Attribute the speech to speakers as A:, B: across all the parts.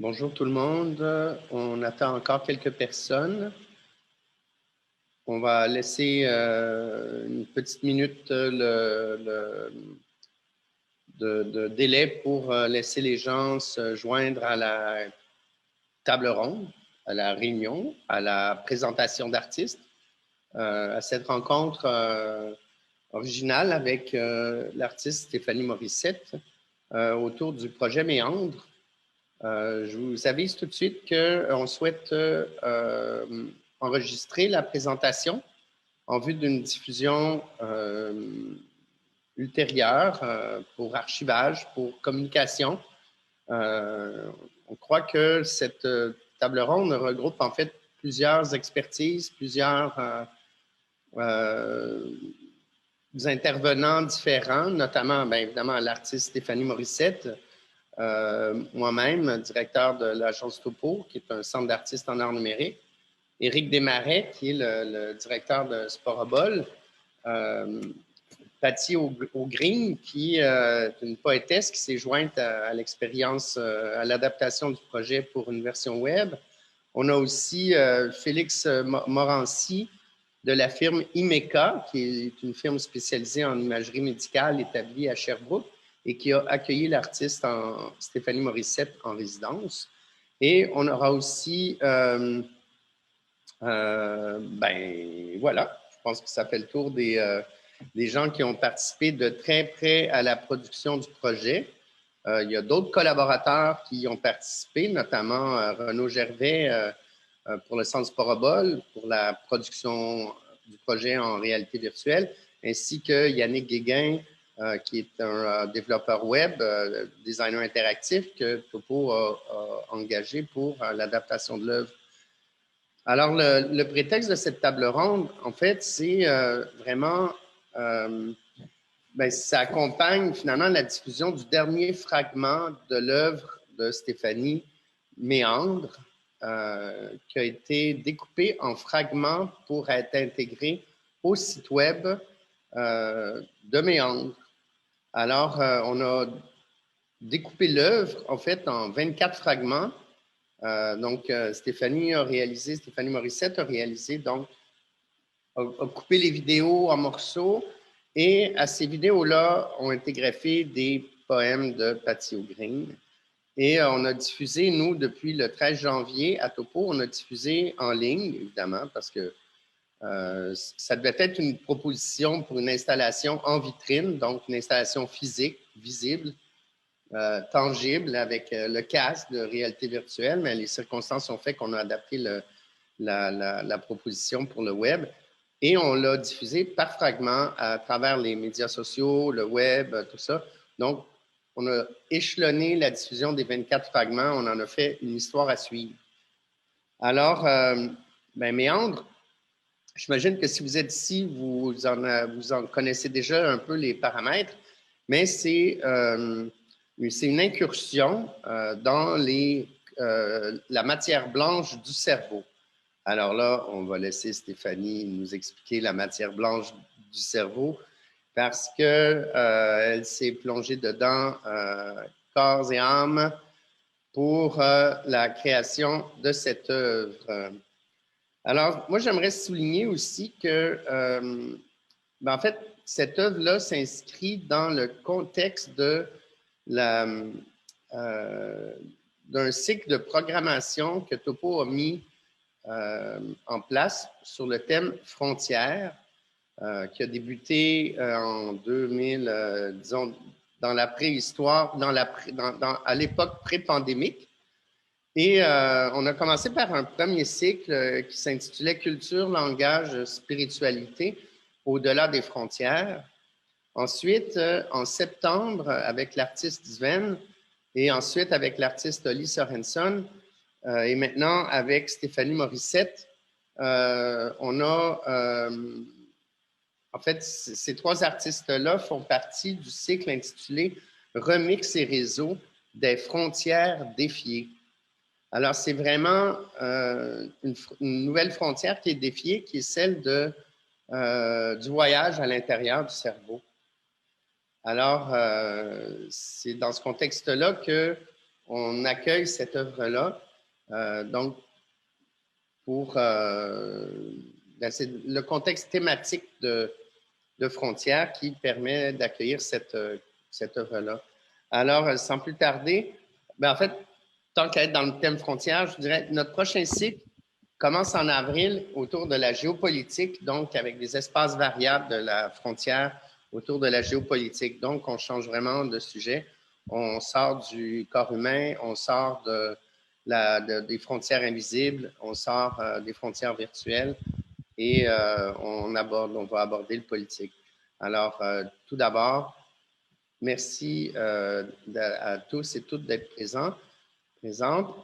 A: Bonjour tout le monde. On attend encore quelques personnes. On va laisser une petite minute de délai pour laisser les gens se joindre à la table ronde, à la réunion, à la présentation d'artistes, à cette rencontre originale avec l'artiste Stéphanie Morissette autour du projet Méandre. Je vous avise tout de suite qu'on souhaite enregistrer la présentation en vue d'une diffusion ultérieure pour archivage, pour communication. On croit que cette table ronde regroupe en fait plusieurs expertises, plusieurs intervenants différents, notamment, bien évidemment, l'artiste Stéphanie Morissette, moi-même, directeur de l'agence Topo, qui est un centre d'artistes en art numérique, Éric Desmarais, qui est le directeur de Sporobol, Patty O'Green, qui est une poétesse qui s'est jointe à l'expérience, à l'adaptation du projet pour une version web. On a aussi Félix Morancy de la firme Imeca, qui est une firme spécialisée en imagerie médicale établie à Sherbrooke et qui a accueilli l'artiste Stéphanie Morissette en résidence. Et on aura aussi, ben voilà, je pense que ça fait le tour des gens qui ont participé de très près à la production du projet. Il y a d'autres collaborateurs qui ont participé, notamment Renaud Gervais pour le Centre Sporobol, pour la production du projet en réalité virtuelle, ainsi que Yannick Guéguin, qui est un développeur web, designer interactif que Topo a engagé pour l'adaptation de l'œuvre. Alors, le prétexte de cette table ronde, en fait, c'est vraiment, ça accompagne finalement la diffusion du dernier fragment de l'œuvre de Stéphanie, Méandre, qui a été découpé en fragments pour être intégré au site web de Méandre. Alors, on a découpé l'œuvre, en fait, en 24 fragments. Stéphanie Morissette a réalisé, donc, a coupé les vidéos en morceaux et à ces vidéos-là, ont été greffés des poèmes de Patty O'Green. Et on a diffusé, nous, depuis le 13 janvier à Topo, on a diffusé en ligne, évidemment, parce que ça devait être une proposition pour une installation en vitrine, donc une installation physique, visible, tangible, avec le casque de réalité virtuelle, mais les circonstances ont fait qu'on a adapté la proposition pour le web. Et on l'a diffusé par fragments à travers les médias sociaux, le web, tout ça. Donc, on a échelonné la diffusion des 24 fragments. On en a fait une histoire à suivre. Alors, Méandre, j'imagine que si vous êtes ici, vous en connaissez déjà un peu les paramètres, mais c'est une incursion dans la matière blanche du cerveau. Alors là, on va laisser Stéphanie nous expliquer la matière blanche du cerveau parce qu'elle s'est plongée dedans corps et âme pour la création de cette œuvre. Alors, moi, j'aimerais souligner aussi que, en fait, cette œuvre-là s'inscrit dans le contexte d'un cycle de programmation que Topo a mis en place sur le thème frontières, qui a débuté en 2000, disons, dans la préhistoire, à l'époque pré-pandémique. Et on a commencé par un premier cycle qui s'intitulait Culture, langage, spiritualité, au-delà des frontières. Ensuite, en septembre, avec l'artiste Sven, et ensuite avec l'artiste Oli Sorenson, et maintenant, avec Stéphanie Morissette, on a, en fait, ces trois artistes-là font partie du cycle intitulé Remix et réseau des frontières défiées. Alors, c'est vraiment une nouvelle frontière qui est défiée, qui est celle du voyage à l'intérieur du cerveau. Alors, c'est dans ce contexte-là que on accueille cette œuvre-là. Donc, pour c'est le contexte thématique de Frontières qui permet d'accueillir cette œuvre-là. Alors, sans plus tarder, en fait, tant qu'à être dans le thème Frontières, je dirais que notre prochain cycle commence en avril autour de la géopolitique, donc avec des espaces variables de la frontière autour de la géopolitique. Donc, on change vraiment de sujet. On sort du corps humain, on sort des frontières invisibles, on sort des frontières virtuelles et on va aborder le politique. Alors, tout d'abord, merci à tous et toutes d'être présentes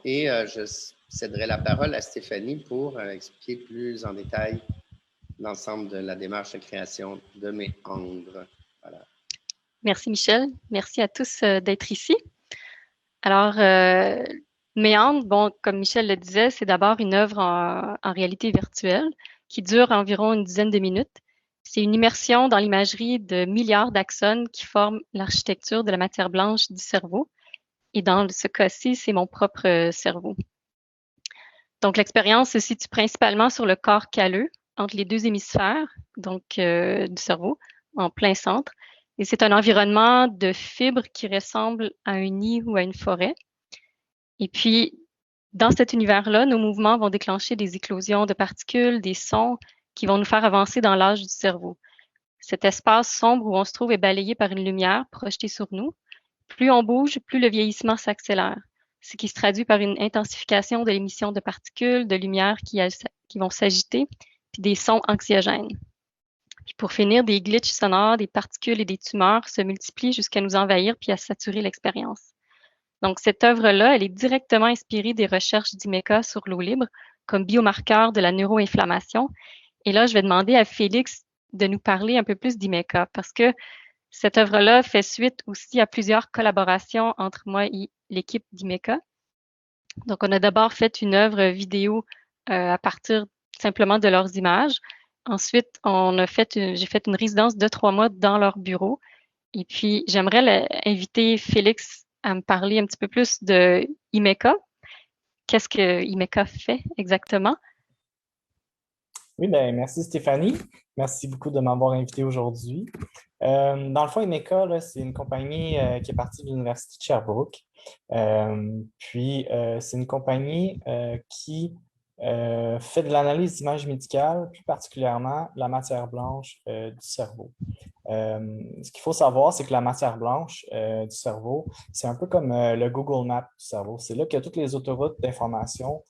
A: et je céderai la parole à Stéphanie pour expliquer plus en détail l'ensemble de la démarche de création de Méandre. Voilà.
B: Merci Michel. Merci à tous d'être ici. Alors, Méandre, bon, comme Michel le disait, c'est d'abord une œuvre en réalité virtuelle qui dure environ une dizaine de minutes. C'est une immersion dans l'imagerie de milliards d'axones qui forment l'architecture de la matière blanche du cerveau. Et dans ce cas-ci, c'est mon propre cerveau. Donc, l'expérience se situe principalement sur le corps calleux, entre les deux hémisphères, donc du cerveau, en plein centre. Et c'est un environnement de fibres qui ressemble à un nid ou à une forêt. Et puis, dans cet univers-là, nos mouvements vont déclencher des éclosions de particules, des sons qui vont nous faire avancer dans l'âge du cerveau. Cet espace sombre où on se trouve est balayé par une lumière projetée sur nous. Plus on bouge, plus le vieillissement s'accélère, ce qui se traduit par une intensification de l'émission de particules, de lumière qui vont s'agiter, puis des sons anxiogènes. Puis pour finir, des glitches sonores, des particules et des tumeurs se multiplient jusqu'à nous envahir puis à saturer l'expérience. Donc, cette œuvre-là, elle est directement inspirée des recherches d'Imeka sur l'eau libre comme biomarqueur de la neuroinflammation. Et là, je vais demander à Félix de nous parler un peu plus d'Imeka parce que cette œuvre-là fait suite aussi à plusieurs collaborations entre moi et l'équipe d'Imeka. Donc, on a d'abord fait une œuvre vidéo à partir simplement de leurs images. Ensuite, j'ai fait une résidence de 3 mois dans leur bureau. Et puis, j'aimerais inviter Félix à me parler un petit peu plus de Imeka. Qu'est-ce que Imeka fait exactement?
C: Oui, ben merci Stéphanie. Merci beaucoup de m'avoir invité aujourd'hui. Dans le fond, Imeka, c'est une compagnie qui est partie de l'Université de Sherbrooke. C'est une compagnie qui fait de l'analyse d'images médicales, plus particulièrement la matière blanche du cerveau. Ce qu'il faut savoir, c'est que la matière blanche du cerveau, c'est un peu comme le Google Maps du cerveau. C'est là que toutes les autoroutes d'information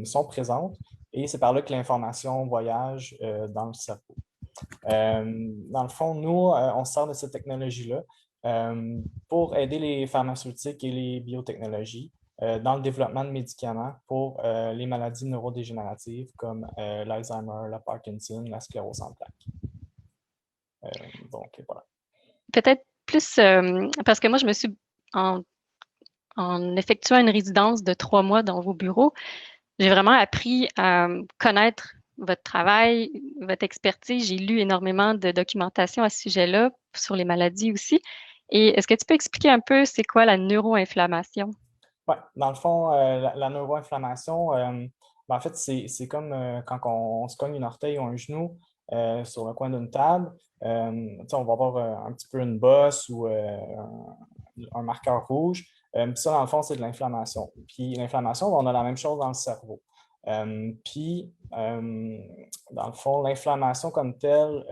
C: sont présentes et c'est par là que l'information voyage dans le cerveau. Dans le fond, nous, on se sert de cette technologie-là pour aider les pharmaceutiques et les biotechnologies dans le développement de médicaments pour les maladies neurodégénératives comme l'Alzheimer, la Parkinson, la sclérose en plaques. Donc, voilà.
B: Peut-être plus, parce que moi, je me suis, en effectuant une résidence de 3 mois dans vos bureaux, j'ai vraiment appris à connaître votre travail, votre expertise. J'ai lu énormément de documentation à ce sujet-là, sur les maladies aussi. Et est-ce que tu peux expliquer un peu c'est quoi la neuroinflammation?
C: Oui, dans le fond, la neuroinflammation, en fait, c'est comme quand on se cogne une orteille ou un genou sur le coin d'une table. On va avoir un petit peu une bosse ou un marqueur rouge. Puis ça, dans le fond, c'est de l'inflammation. Puis l'inflammation, on a la même chose dans le cerveau. Dans le fond, l'inflammation comme telle,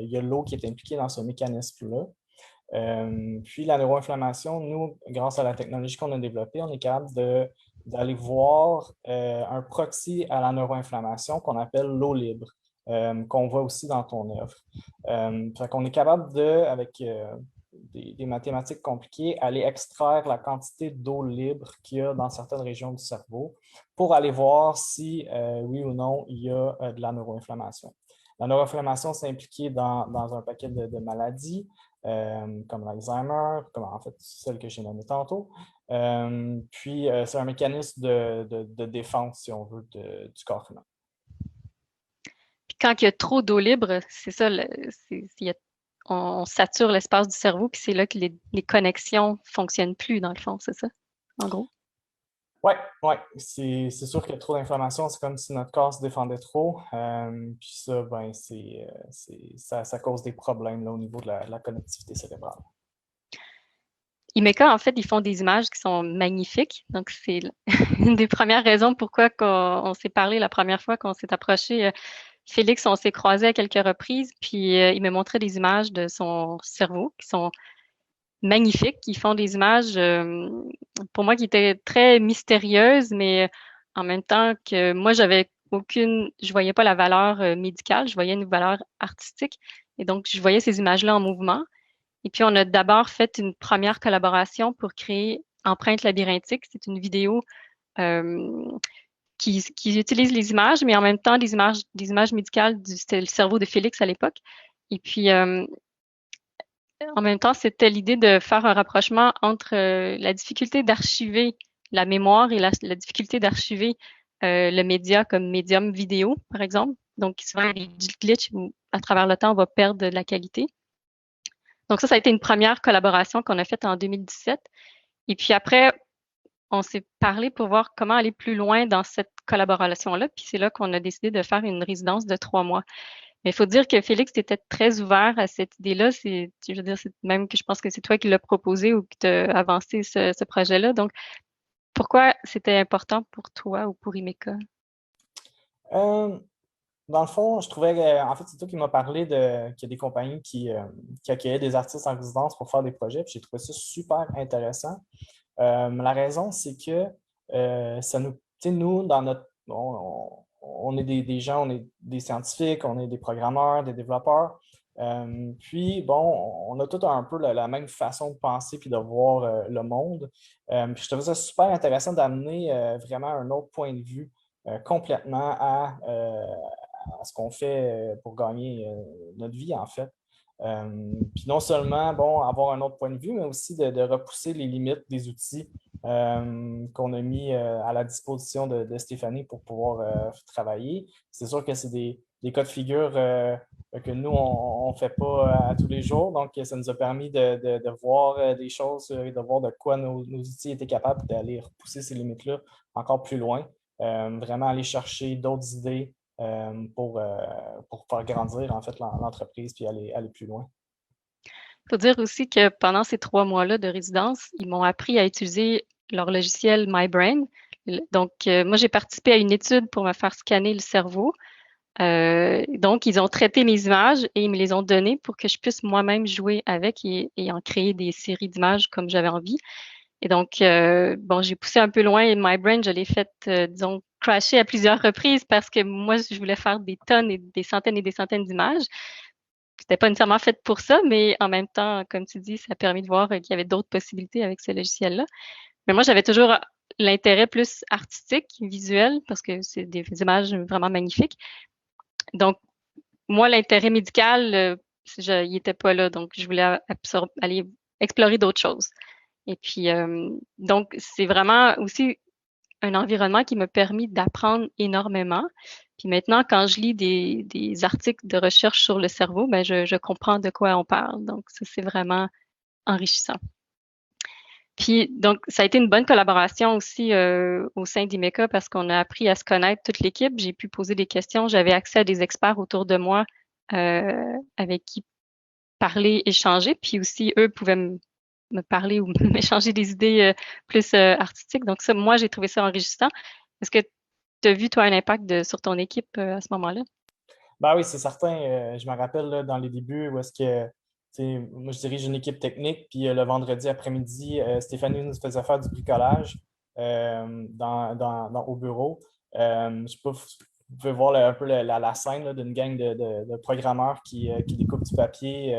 C: il y a l'eau qui est impliquée dans ce mécanisme-là. Puis la neuroinflammation, nous, grâce à la technologie qu'on a développée, on est capable d'aller voir un proxy à la neuroinflammation qu'on appelle l'eau libre, qu'on voit aussi dans ton œuvre. Fait qu'on est capable avec des mathématiques compliquées, aller extraire la quantité d'eau libre qu'il y a dans certaines régions du cerveau pour aller voir si, oui ou non, il y a de la neuroinflammation. La neuroinflammation, c'est impliqué dans un paquet de maladies, comme l'Alzheimer, comme en fait celle que j'ai nommée tantôt. C'est un mécanisme de défense, si on veut, du corps humain.
B: Puis quand il y a trop d'eau libre, c'est ça, on sature l'espace du cerveau, puis c'est là que les connexions ne fonctionnent plus, dans le fond, c'est ça? en gros?
C: Ouais, ouais. C'est sûr que trop d'inflammation, c'est comme si notre corps se défendait trop. Puis ça, ben, ça cause des problèmes là, au niveau de la connectivité cérébrale.
B: Imeka, en fait, ils font des images qui sont magnifiques. Donc, c'est une des premières raisons pourquoi on s'est parlé la première fois qu'on s'est approché. Félix, on s'est croisés à quelques reprises, puis il me montrait des images de son cerveau qui sont magnifiques. Ils font des images, pour moi, qui étaient très mystérieuses, mais en même temps que moi, je voyais pas la valeur médicale, je voyais une valeur artistique. Et donc, je voyais ces images-là en mouvement. Et puis, on a d'abord fait une première collaboration pour créer Empreinte labyrinthique. C'est une vidéo euh, qui utilise les images, mais en même temps des images médicales. C'était le cerveau de Félix à l'époque. Et puis, en même temps, c'était l'idée de faire un rapprochement entre la difficulté d'archiver la mémoire et la difficulté d'archiver le média comme médium vidéo, par exemple. Donc, souvent, il y a des glitches où, à travers le temps, on va perdre de la qualité. Donc, ça a été une première collaboration qu'on a faite en 2017. Et puis après, on s'est parlé pour voir comment aller plus loin dans cette collaboration-là. Puis c'est là qu'on a décidé de faire une résidence de 3 mois. Mais il faut dire que Félix était très ouvert à cette idée-là. Je veux dire, c'est même que je pense que c'est toi qui l'as proposé ou qui t'as avancé ce projet-là. Donc, pourquoi c'était important pour toi ou pour Imeka?
C: Euh, Dans le fond, je trouvais en fait, c'est toi qui m'as parlé qu'il y a des compagnies qui accueillaient des artistes en résidence pour faire des projets, puis j'ai trouvé ça super intéressant. La raison, c'est que ça nous, tu sais, nous, dans notre, on est des gens, on est des scientifiques, on est des programmeurs, des développeurs. Puis, bon, on a tout un peu la même façon de penser puis de voir le monde. Puis je trouvais ça super intéressant d'amener vraiment un autre point de vue complètement à ce qu'on fait pour gagner notre vie, en fait. Puis non seulement, bon, avoir un autre point de vue, mais aussi de repousser les limites des outils qu'on a mis à la disposition de Stéphanie pour pouvoir travailler. C'est sûr que c'est des cas de figure que nous, on ne fait pas à tous les jours. Donc, ça nous a permis de voir des choses et de voir de quoi nos outils étaient capables d'aller repousser ces limites-là encore plus loin. Vraiment aller chercher d'autres idées pour faire grandir en fait l'entreprise puis aller plus loin.
B: Il faut dire aussi que pendant ces 3 mois-là de résidence, ils m'ont appris à utiliser leur logiciel MyBrain. Donc, moi, j'ai participé à une étude pour me faire scanner le cerveau. Donc, ils ont traité mes images et ils me les ont données pour que je puisse moi-même jouer avec et en créer des séries d'images comme j'avais envie. Et donc, bon, j'ai poussé un peu loin et MyBrain, je l'ai fait, disons, crasher à plusieurs reprises parce que moi, je voulais faire des tonnes et des centaines d'images. C'était pas nécessairement fait pour ça, mais en même temps, comme tu dis, ça a permis de voir qu'il y avait d'autres possibilités avec ce logiciel-là. Mais moi, j'avais toujours l'intérêt plus artistique, visuel, parce que c'est des images vraiment magnifiques. Donc, moi, l'intérêt médical, il était pas là. Donc, je voulais aller explorer d'autres choses. Et puis, donc, c'est vraiment aussi un environnement qui m'a permis d'apprendre énormément. Puis maintenant, quand je lis des articles de recherche sur le cerveau, ben je comprends de quoi on parle. Donc, ça, c'est vraiment enrichissant. Puis, donc, ça a été une bonne collaboration aussi au sein d'Imeka parce qu'on a appris à se connaître toute l'équipe. J'ai pu poser des questions. J'avais accès à des experts autour de moi avec qui parler, échanger. Puis aussi, eux pouvaient me parler ou m'échanger des idées plus artistiques. Donc ça, moi, j'ai trouvé ça enrichissant. Est-ce que tu as vu, toi, un impact sur ton équipe à ce moment-là?
C: Ben oui, c'est certain. Je me rappelle là, dans les débuts où est-ce que moi je dirige une équipe technique, puis le vendredi après-midi, Stéphanie nous faisait faire du bricolage au bureau. Je sais pas, vous pouvez voir un peu la scène là, d'une gang de programmeurs qui découpent du papier.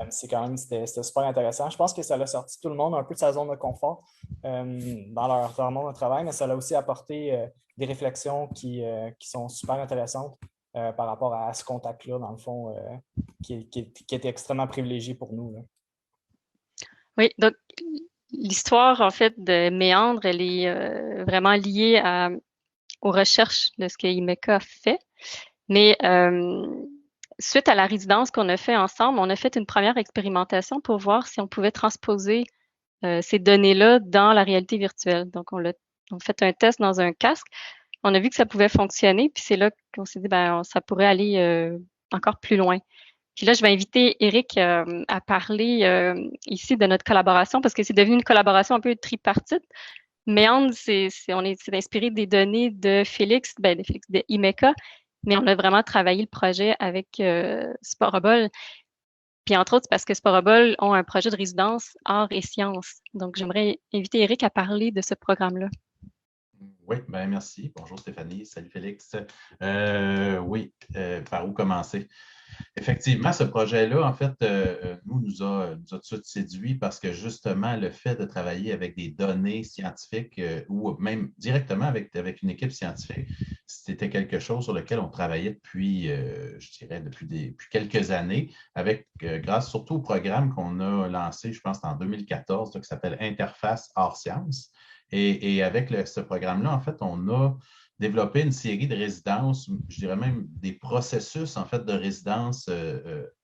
C: C'était super intéressant. Je pense que ça a sorti tout le monde un peu de sa zone de confort dans leur monde de travail, mais ça a aussi apporté des réflexions qui sont super intéressantes par rapport à ce contact-là, dans le fond, qui était extrêmement privilégié pour nous, là.
B: Oui, donc l'histoire, en fait, de Méandre, elle est vraiment liée aux recherches de ce que Imeka fait. Mais suite à la résidence qu'on a fait ensemble, on a fait une première expérimentation pour voir si on pouvait transposer ces données-là dans la réalité virtuelle. Donc, on fait un test dans un casque. On a vu que ça pouvait fonctionner, puis c'est là qu'on s'est dit, ben, ça pourrait aller encore plus loin. Puis là, je vais inviter Eric à parler ici de notre collaboration parce que c'est devenu une collaboration un peu tripartite. Méandre, c'est inspiré des données de Félix, de Imeka, mais on a vraiment travaillé le projet avec Sporobol. Puis entre autres, c'est parce que Sporobol ont un projet de résidence arts et sciences. Donc, j'aimerais inviter Eric à parler de ce programme-là.
D: Oui, bien merci. Bonjour Stéphanie, salut Félix. Oui, par où commencer? Effectivement, ce projet-là, en fait, nous a tout de suite séduit parce que justement, le fait de travailler avec des données scientifiques ou même directement avec une équipe scientifique, c'était quelque chose sur lequel on travaillait depuis, je dirais, depuis quelques années, grâce surtout au programme qu'on a lancé, je pense, en 2014, qui s'appelle Interface hors sciences. Et avec ce programme-là, en fait, on a développer une série de résidences, je dirais même des processus en fait de résidence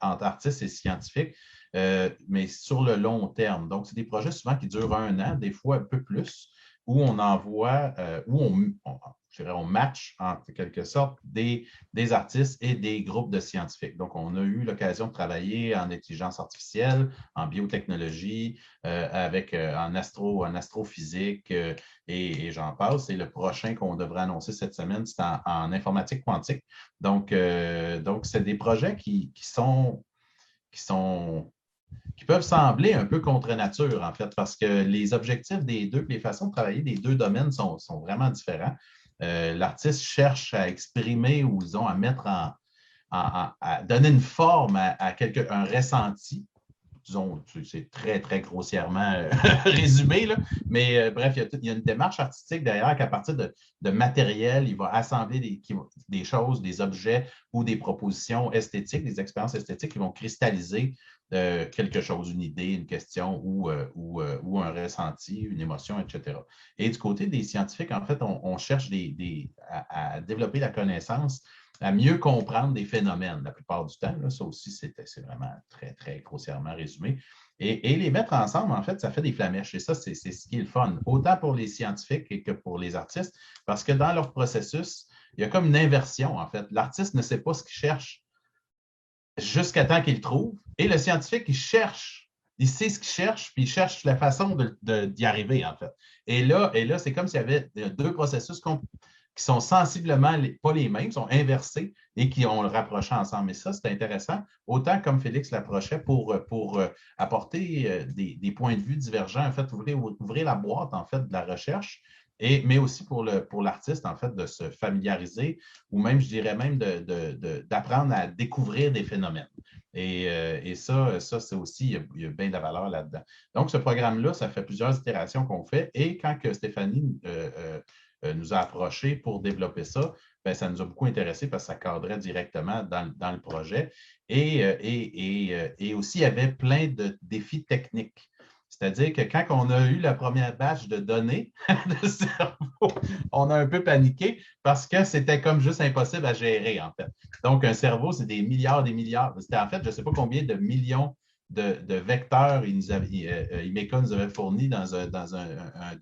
D: entre artistes et scientifiques, mais sur le long terme. Donc, c'est des projets souvent qui durent 1 an, des fois un peu plus, où on envoie, on match en quelque sorte des artistes et des groupes de scientifiques. Donc, on a eu l'occasion de travailler en intelligence artificielle, en biotechnologie, en astrophysique et j'en passe. Et le prochain qu'on devrait annoncer cette semaine, c'est en informatique quantique. Donc c'est des projets qui peuvent sembler un peu contre nature, en fait, parce que les objectifs des deux, les façons de travailler des deux domaines sont vraiment différents. L'artiste cherche à exprimer ou, disons, à mettre à donner une forme à un ressenti. Disons, c'est très, très grossièrement résumé, là. Mais bref, il y a une démarche artistique derrière qu'à partir de matériel, il va assembler des choses, des objets ou des propositions esthétiques, des expériences esthétiques qui vont cristalliser quelque chose, une idée, une question ou un ressenti, une émotion, etc. Et du côté des scientifiques, en fait, on cherche à développer la connaissance, à mieux comprendre des phénomènes la plupart du temps. Là, ça aussi, c'est vraiment très, très grossièrement résumé. Et les mettre ensemble, en fait, ça fait des flamèches. Et ça, c'est ce qui est le fun, autant pour les scientifiques que pour les artistes, parce que dans leur processus, il y a comme une inversion, en fait. L'artiste ne sait pas ce qu'il cherche jusqu'à temps qu'il le trouve. Et le scientifique, il cherche, il sait ce qu'il cherche, puis il cherche la façon d'y arriver, en fait. Et là c'est comme s'il y avait deux processus qui sont sensiblement pas les mêmes, sont inversés et qui ont le rapproché ensemble. Et ça, c'est intéressant, autant comme Félix l'approchait pour apporter des points de vue divergents, en fait, ouvrir la boîte, en fait, de la recherche, mais aussi pour l'artiste, en fait, de se familiariser ou même, je dirais même, d'apprendre à découvrir des phénomènes. Et ça c'est aussi, il y a bien de la valeur là-dedans. Donc, ce programme-là, ça fait plusieurs itérations qu'on fait. Et quand que Stéphanie nous a approchés pour développer ça, bien, ça nous a beaucoup intéressés parce que ça cadrait directement dans le projet. Et aussi, il y avait plein de défis techniques. C'est-à-dire que quand on a eu la première batch de données de cerveau, on a un peu paniqué parce que c'était comme juste impossible à gérer, en fait. Donc, un cerveau, c'est des milliards. C'était en fait, je ne sais pas combien de millions de vecteurs Imeka nous avait fournis dans un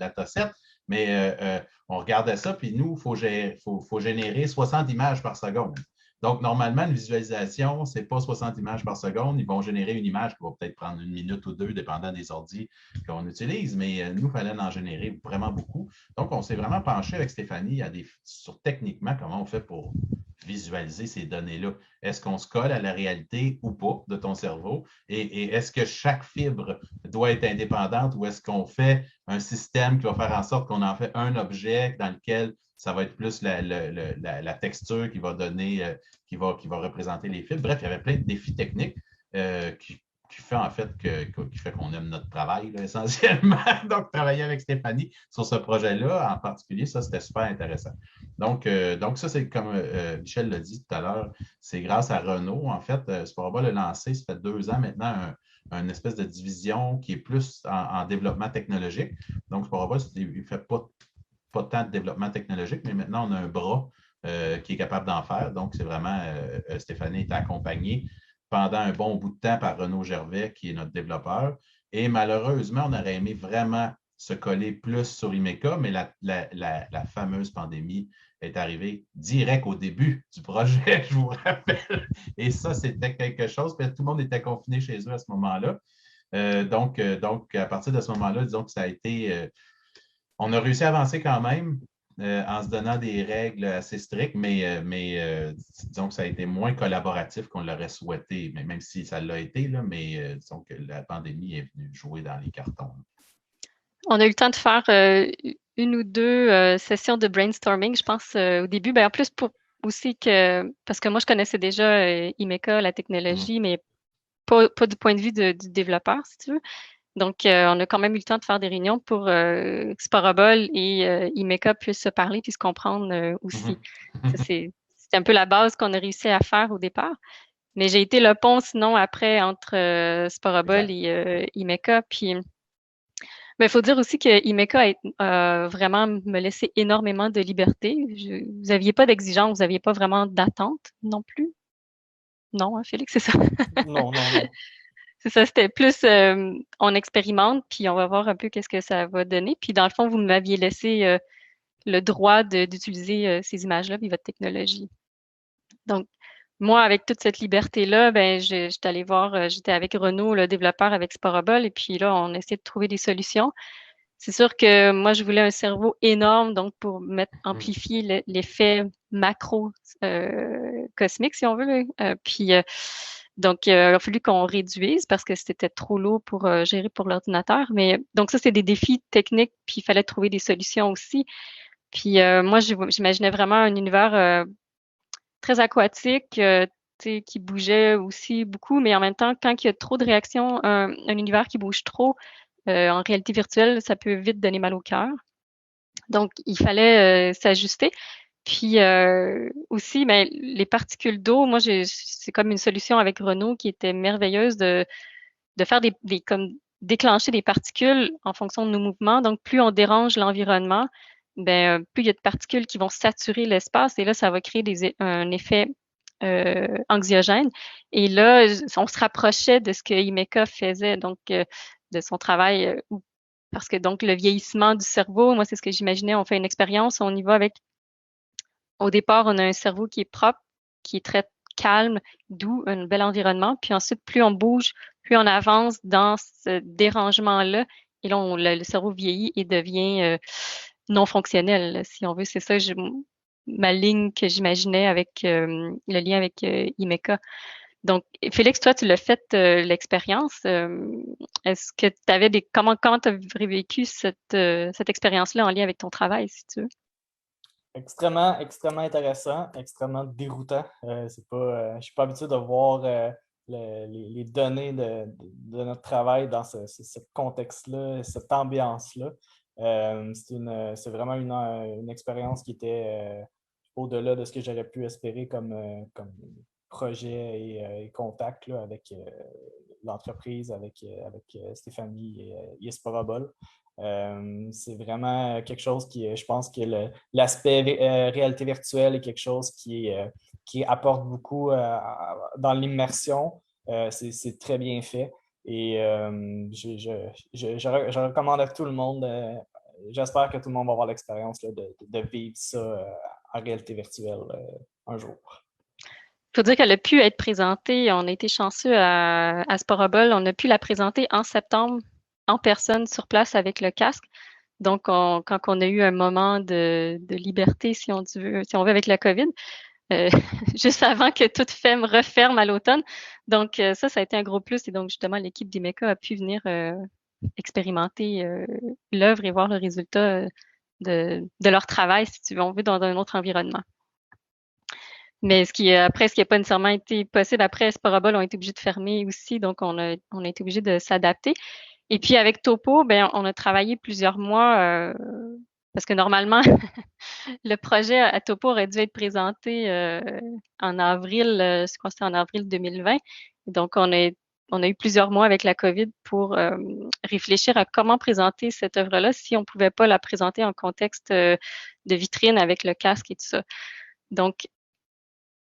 D: dataset, mais on regardait ça, puis nous, il faut générer 60 images par seconde. Donc, normalement, une visualisation, ce n'est pas 60 images par seconde. Ils vont générer une image qui va peut-être prendre 1 minute ou 2, dépendant des ordi qu'on utilise, mais nous, il fallait en générer vraiment beaucoup. Donc, on s'est vraiment penché avec Stéphanie sur techniquement comment on fait pour visualiser ces données-là. Est-ce qu'on se colle à la réalité ou pas de ton cerveau? Et est-ce que chaque fibre doit être indépendante ou est-ce qu'on fait un système qui va faire en sorte qu'on en fait un objet dans lequel ça va être plus la texture qui va donner, qui va représenter les fibres. Bref, il y avait plein de défis techniques qui fait en fait qu'on aime notre travail là, essentiellement. Donc, travailler avec Stéphanie sur ce projet-là en particulier, ça, c'était super intéressant. Donc ça, c'est comme Michel l'a dit tout à l'heure, c'est grâce à Renault. En fait, Sporobol l'a lancé, ça fait 2 ans maintenant, une espèce de division qui est plus en développement technologique. Donc, Sporobol, il ne fait pas tant de développement technologique, mais maintenant, on a un bras qui est capable d'en faire. Donc, c'est vraiment, Stéphanie est accompagnée pendant un bon bout de temps par Renaud Gervais, qui est notre développeur. Et malheureusement, on aurait aimé vraiment se coller plus sur IMECA, mais la fameuse pandémie est arrivée direct au début du projet, je vous rappelle. Et ça, c'était quelque chose, parce que tout le monde était confiné chez eux à ce moment-là. Donc, à partir de ce moment-là, disons que ça a été... on a réussi à avancer quand même en se donnant des règles assez strictes, mais disons que ça a été moins collaboratif qu'on l'aurait souhaité, mais même si ça l'a été, là, mais disons que la pandémie est venue jouer dans les cartons.
B: On a eu le temps de faire une ou deux sessions de brainstorming, je pense, au début. Ben, en plus, pour aussi parce que moi, je connaissais déjà IMECA, la technologie, mais pas du point de vue du développeur, si tu veux. Donc, on a quand même eu le temps de faire des réunions pour que Sparabol et IMECA puissent se parler puis se comprendre aussi. Ça, c'est un peu la base qu'on a réussi à faire au départ. Mais j'ai été le pont, sinon, après, entre Sparabol et IMECA. Puis, il faut dire aussi que IMECA a vraiment me laissé énormément de liberté. Vous n'aviez pas d'exigence, vous n'aviez pas vraiment d'attente non plus. Non, hein, Félix, c'est ça?
C: Non.
B: C'est ça, c'était plus on expérimente, puis on va voir un peu qu'est-ce que ça va donner. Puis dans le fond, vous m'aviez laissé le droit d'utiliser ces images-là, puis votre technologie. Donc, moi, avec toute cette liberté-là, ben, j'étais allée voir, j'étais avec Renaud, le développeur avec Sparabol, et puis là, on essayait de trouver des solutions. C'est sûr que moi, je voulais un cerveau énorme, donc pour amplifier l'effet macro cosmique, si on veut. Donc, il a fallu qu'on réduise parce que c'était trop lourd pour gérer pour l'ordinateur. Mais donc, ça, c'est des défis techniques, puis il fallait trouver des solutions aussi. Puis moi, j'imaginais vraiment un univers très aquatique, qui bougeait aussi beaucoup, mais en même temps, quand il y a trop de réactions, un univers qui bouge trop, en réalité virtuelle, ça peut vite donner mal au cœur. Donc, il fallait s'ajuster. Puis aussi, ben, les particules d'eau, moi, c'est comme une solution avec Renaud qui était merveilleuse de faire comme déclencher des particules en fonction de nos mouvements. Donc, plus on dérange l'environnement, ben, plus il y a de particules qui vont saturer l'espace et là, ça va créer un effet anxiogène. Et là, on se rapprochait de ce que IMECA faisait, donc de son travail, parce que donc le vieillissement du cerveau, moi, c'est ce que j'imaginais. On fait une expérience, on y va avec. Au départ, on a un cerveau qui est propre, qui est très calme, doux, un bel environnement. Puis ensuite, plus on bouge, plus on avance dans ce dérangement-là. Et là, le cerveau vieillit et devient non fonctionnel, si on veut. C'est ça, ma ligne que j'imaginais avec le lien avec IMECA. Donc, Félix, toi, tu l'as fait l'expérience. Est-ce que tu avais comment tu as vécu cette expérience-là en lien avec ton travail, si tu veux?
C: Extrêmement intéressant, extrêmement déroutant. Je suis pas habitué de voir les données de notre travail dans ce contexte-là, cette ambiance-là. C'est vraiment une expérience qui était au-delà de ce que j'aurais pu espérer comme projet et contact là, avec l'entreprise, avec Stéphanie et Sparabol. C'est vraiment quelque chose qui, je pense que l'aspect réalité virtuelle est quelque chose qui apporte beaucoup dans l'immersion. C'est très bien fait et je recommande à tout le monde. J'espère que tout le monde va avoir l'expérience de vivre ça en réalité virtuelle un jour.
B: Il faut dire qu'elle a pu être présentée. On a été chanceux à Sparabol. On a pu la présenter en septembre en personne sur place avec le casque. Donc, quand on a eu un moment de liberté, si on veut, avec la COVID, juste avant que toute FEM referme à l'automne. Donc, ça a été un gros plus. Et donc, justement, l'équipe d'IMECA a pu venir expérimenter l'œuvre et voir le résultat de leur travail, si tu veux, on veut, dans un autre environnement. Mais ce qui n'a pas nécessairement été possible, après, Sparabol ont été obligés de fermer aussi, donc on a été obligés de s'adapter. Et puis avec Topo, ben on a travaillé plusieurs mois parce que normalement, le projet à Topo aurait dû être présenté en avril, je crois que c'était en avril 2020. Donc on a eu plusieurs mois avec la COVID pour réfléchir à comment présenter cette œuvre-là si on ne pouvait pas la présenter en contexte de vitrine avec le casque et tout ça. Donc,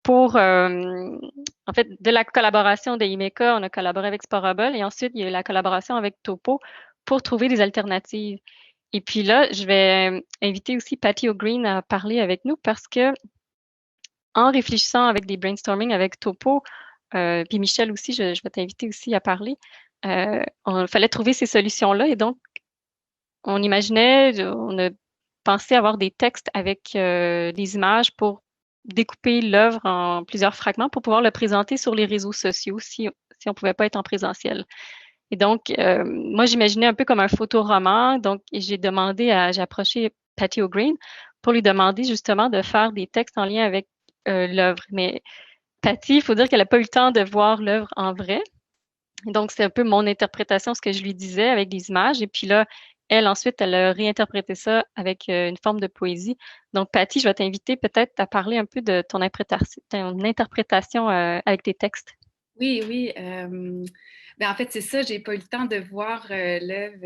B: en fait, de la collaboration de Imeka, on a collaboré avec Sporable et ensuite, il y a eu la collaboration avec Topo pour trouver des alternatives. Et puis là, je vais inviter aussi Patty O'Green à parler avec nous parce que en réfléchissant avec des brainstorming avec Topo, puis Michel aussi, je vais t'inviter aussi à parler, il fallait trouver ces solutions-là et donc, on a pensé avoir des textes avec des images pour découper l'œuvre en plusieurs fragments pour pouvoir le présenter sur les réseaux sociaux si on ne pouvait pas être en présentiel. Et donc, moi, j'imaginais un peu comme un photoroman. Donc, j'ai approché Patty O'Green pour lui demander justement de faire des textes en lien avec l'œuvre. Mais Patty, il faut dire qu'elle n'a pas eu le temps de voir l'œuvre en vrai. Et donc, c'est un peu mon interprétation, ce que je lui disais avec des images. Et puis là, elle, ensuite, elle a réinterprété ça avec une forme de poésie. Donc, Patty, je vais t'inviter peut-être à parler un peu de ton interprétation avec tes textes.
E: Oui, oui. En fait, c'est ça, j'ai pas eu le temps de voir l'œuvre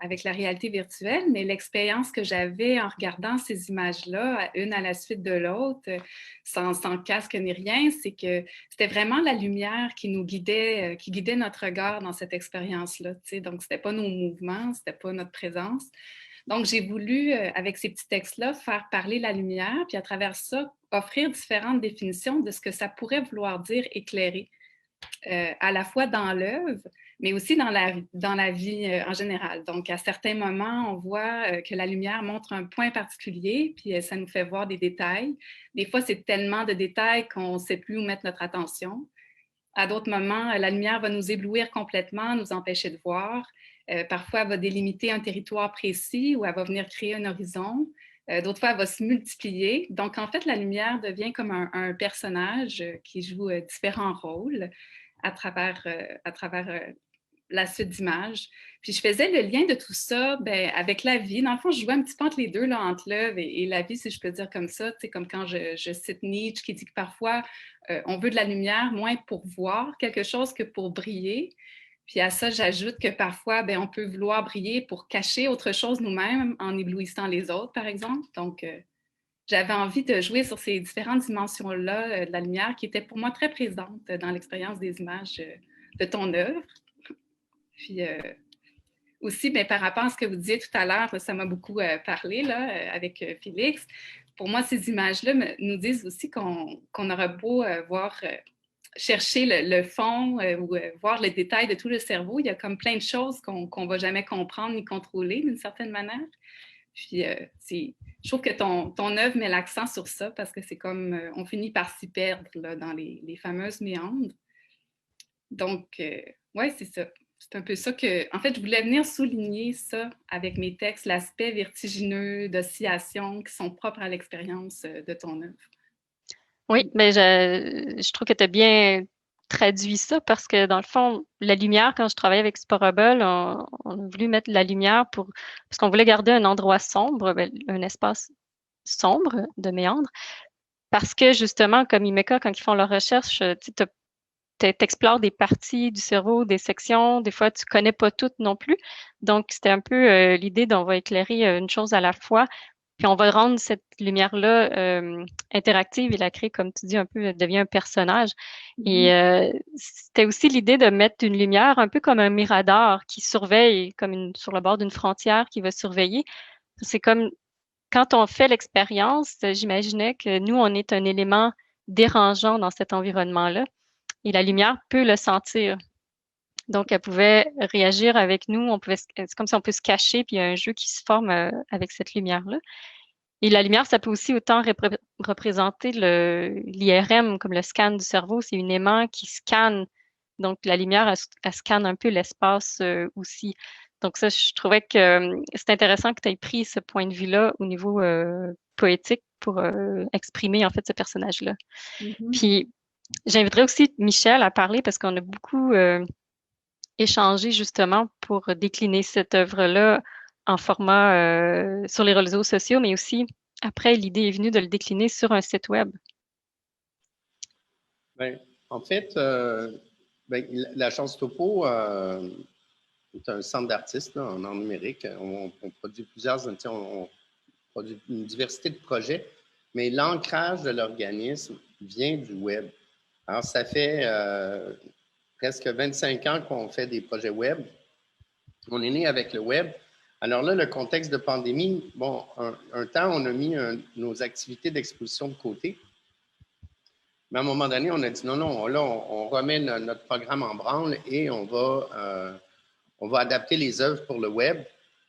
E: avec la réalité virtuelle, mais l'expérience que j'avais en regardant ces images-là, une à la suite de l'autre, sans casque ni rien, c'est que c'était vraiment la lumière qui nous guidait, qui guidait notre regard dans cette expérience-là. Donc, c'était pas nos mouvements, c'était pas notre présence. Donc, j'ai voulu, avec ces petits textes-là, faire parler la lumière, puis à travers ça, offrir différentes définitions de ce que ça pourrait vouloir dire éclairer. À la fois dans l'œuvre, mais aussi dans la vie en général. Donc, à certains moments, on voit que la lumière montre un point particulier, puis ça nous fait voir des détails. Des fois, c'est tellement de détails qu'on ne sait plus où mettre notre attention. À d'autres moments, la lumière va nous éblouir complètement, nous empêcher de voir. Parfois, elle va délimiter un territoire précis ou elle va venir créer un horizon. D'autres fois, elle va se multiplier. Donc, en fait, la lumière devient comme un personnage qui joue différents rôles à travers la suite d'images. Puis, je faisais le lien de tout ça avec la vie. Dans le fond, je jouais un petit peu entre les deux, là, entre l'œuvre et la vie, si je peux dire comme ça. C'est comme quand je cite Nietzsche qui dit que parfois, on veut de la lumière moins pour voir quelque chose que pour briller. Puis à ça, j'ajoute que parfois, on peut vouloir briller pour cacher autre chose nous-mêmes en éblouissant les autres, par exemple. Donc, j'avais envie de jouer sur ces différentes dimensions-là de la lumière qui étaient pour moi très présentes dans l'expérience des images de ton œuvre. Puis aussi, par rapport à ce que vous disiez tout à l'heure, ça m'a beaucoup parlé là, avec Félix. Pour moi, ces images-là nous disent aussi qu'on aura beau chercher le fond ou voir le détail de tout le cerveau, il y a comme plein de choses qu'on ne va jamais comprendre ni contrôler d'une certaine manière. Puis, je trouve que ton œuvre met l'accent sur ça parce que c'est comme on finit par s'y perdre là, dans les fameuses méandres. Donc, oui, c'est ça. C'est un peu ça que, en fait, je voulais venir souligner ça avec mes textes, l'aspect vertigineux d'oscillation qui sont propres à l'expérience de ton œuvre.
B: Oui, mais je trouve que tu as bien traduit ça parce que dans le fond, la lumière, quand je travaillais avec Sporable, on a voulu mettre la lumière parce qu'on voulait garder un endroit sombre, un espace sombre de méandre. Parce que justement, comme Imeka, quand ils font leur recherche, tu explores des parties du cerveau, des sections, des fois tu connais pas toutes non plus. Donc, c'était un peu l'idée d'on va éclairer une chose à la fois. Puis on va rendre cette lumière-là interactive et la créer, comme tu dis, un peu, elle devient un personnage. Et c'était aussi l'idée de mettre une lumière un peu comme un mirador qui surveille, comme sur le bord d'une frontière qui va surveiller. C'est comme quand on fait l'expérience, j'imaginais que nous, on est un élément dérangeant dans cet environnement-là. Et la lumière peut le sentir. Donc, elle pouvait réagir avec nous. C'est comme si on peut se cacher, puis il y a un jeu qui se forme avec cette lumière-là. Et la lumière, ça peut aussi autant représenter l'IRM, comme le scan du cerveau. C'est une aimant qui scanne. Donc, la lumière, elle scanne un peu l'espace aussi. Donc, ça, je trouvais que c'est intéressant que tu aies pris ce point de vue-là au niveau poétique pour exprimer, en fait, ce personnage-là. Puis, j'inviterais aussi Michel à parler parce qu'on a beaucoup échangé justement pour décliner cette œuvre-là en format sur les réseaux sociaux, mais aussi après, l'idée est venue de le décliner sur un site web.
A: En fait, l'Agence Topo est un centre d'artistes en art numérique. On produit on produit une diversité de projets, mais l'ancrage de l'organisme vient du web. Alors, ça fait presque 25 ans qu'on fait des projets web. On est né avec le web. Alors là, le contexte de pandémie, bon, un temps, on a mis nos activités d'exposition de côté. Mais à un moment donné, on a dit non, là, on remet notre programme en branle et on va adapter les œuvres pour le web.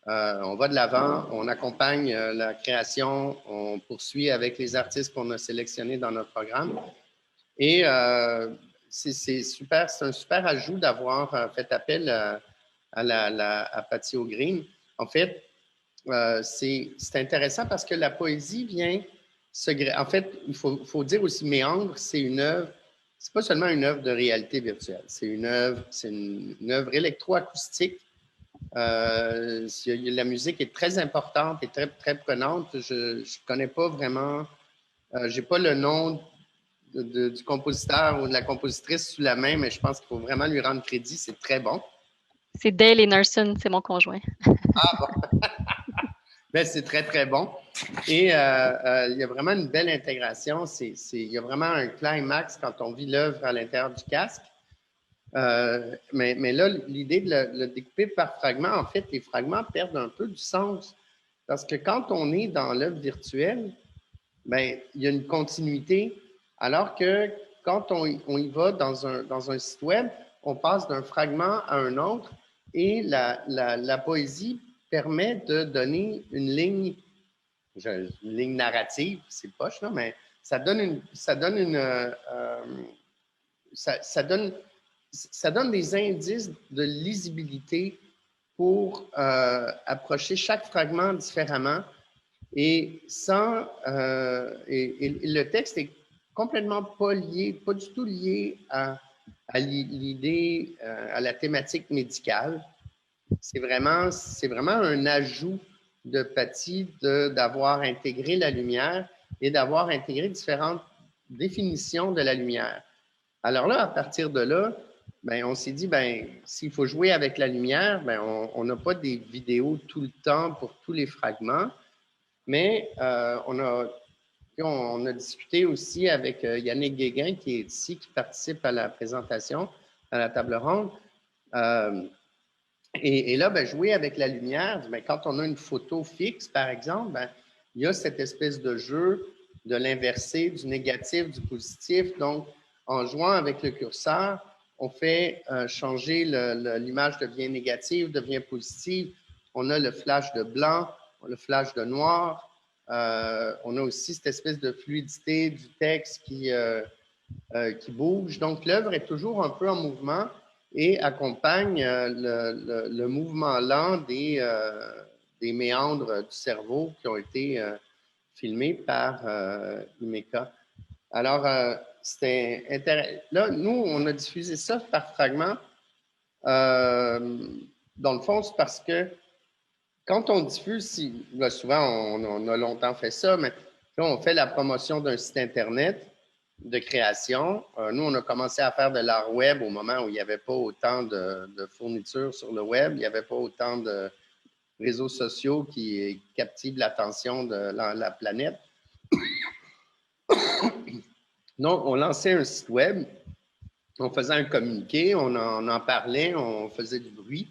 A: On va de l'avant, on accompagne la création, on poursuit avec les artistes qu'on a sélectionnés dans notre programme. Et c'est super, c'est un super ajout d'avoir fait appel à Patio Green. En fait, c'est intéressant parce que la poésie vient en fait, il faut dire aussi Méandre, c'est une œuvre, c'est pas seulement une œuvre de réalité virtuelle, c'est une œuvre électroacoustique. La musique est très importante et très, très prenante. Je ne connais pas vraiment, je n'ai pas le nom du compositeur ou de la compositrice sous la main, mais je pense qu'il faut vraiment lui rendre crédit. C'est très bon.
B: C'est Dale Emerson, c'est mon conjoint.
A: Ah bon! Ben, c'est très, très bon. Et il y a vraiment une belle intégration. Il y a vraiment un climax quand on vit l'œuvre à l'intérieur du casque. Mais là, l'idée de le découper par fragments, en fait, les fragments perdent un peu du sens. Parce que quand on est dans l'œuvre virtuelle, ben, il y a une continuité. Alors que quand on y va dans un site web, on passe d'un fragment à un autre et la poésie permet de donner une ligne narrative, c'est poche, là, mais ça donne des indices de lisibilité pour approcher chaque fragment différemment et le texte est complètement pas du tout lié à l'idée, à la thématique médicale. C'est vraiment un ajout de Paty d'avoir intégré la lumière et d'avoir intégré différentes définitions de la lumière. Alors là, à partir de là, ben, on s'est dit, ben, s'il faut jouer avec la lumière, ben, on n'a pas des vidéos tout le temps pour tous les fragments, mais on a discuté aussi avec Yannick Guéguin, qui est ici, qui participe à la présentation, à la table ronde. Et là, ben, jouer avec la lumière, ben, quand on a une photo fixe, par exemple, ben, il y a cette espèce de jeu de l'inversé, du négatif, du positif. Donc, en jouant avec le curseur, on fait changer l'image devient négative, devient positive. On a le flash de blanc, le flash de noir. On a aussi cette espèce de fluidité du texte qui bouge. Donc, l'œuvre est toujours un peu en mouvement et accompagne le mouvement lent des méandres du cerveau qui ont été filmés par Imeka. Alors, c'était intéressant. Là, nous, on a diffusé ça par fragments. Dans le fond, c'est parce que quand on diffuse, là, souvent, on a longtemps fait ça, mais là, on fait la promotion d'un site Internet de création. Nous, on a commencé à faire de l'art web au moment où il n'y avait pas autant de fournitures sur le web, il n'y avait pas autant de réseaux sociaux qui captivent l'attention de la planète. Donc, on lançait un site web, on faisait un communiqué, on en parlait, on faisait du bruit.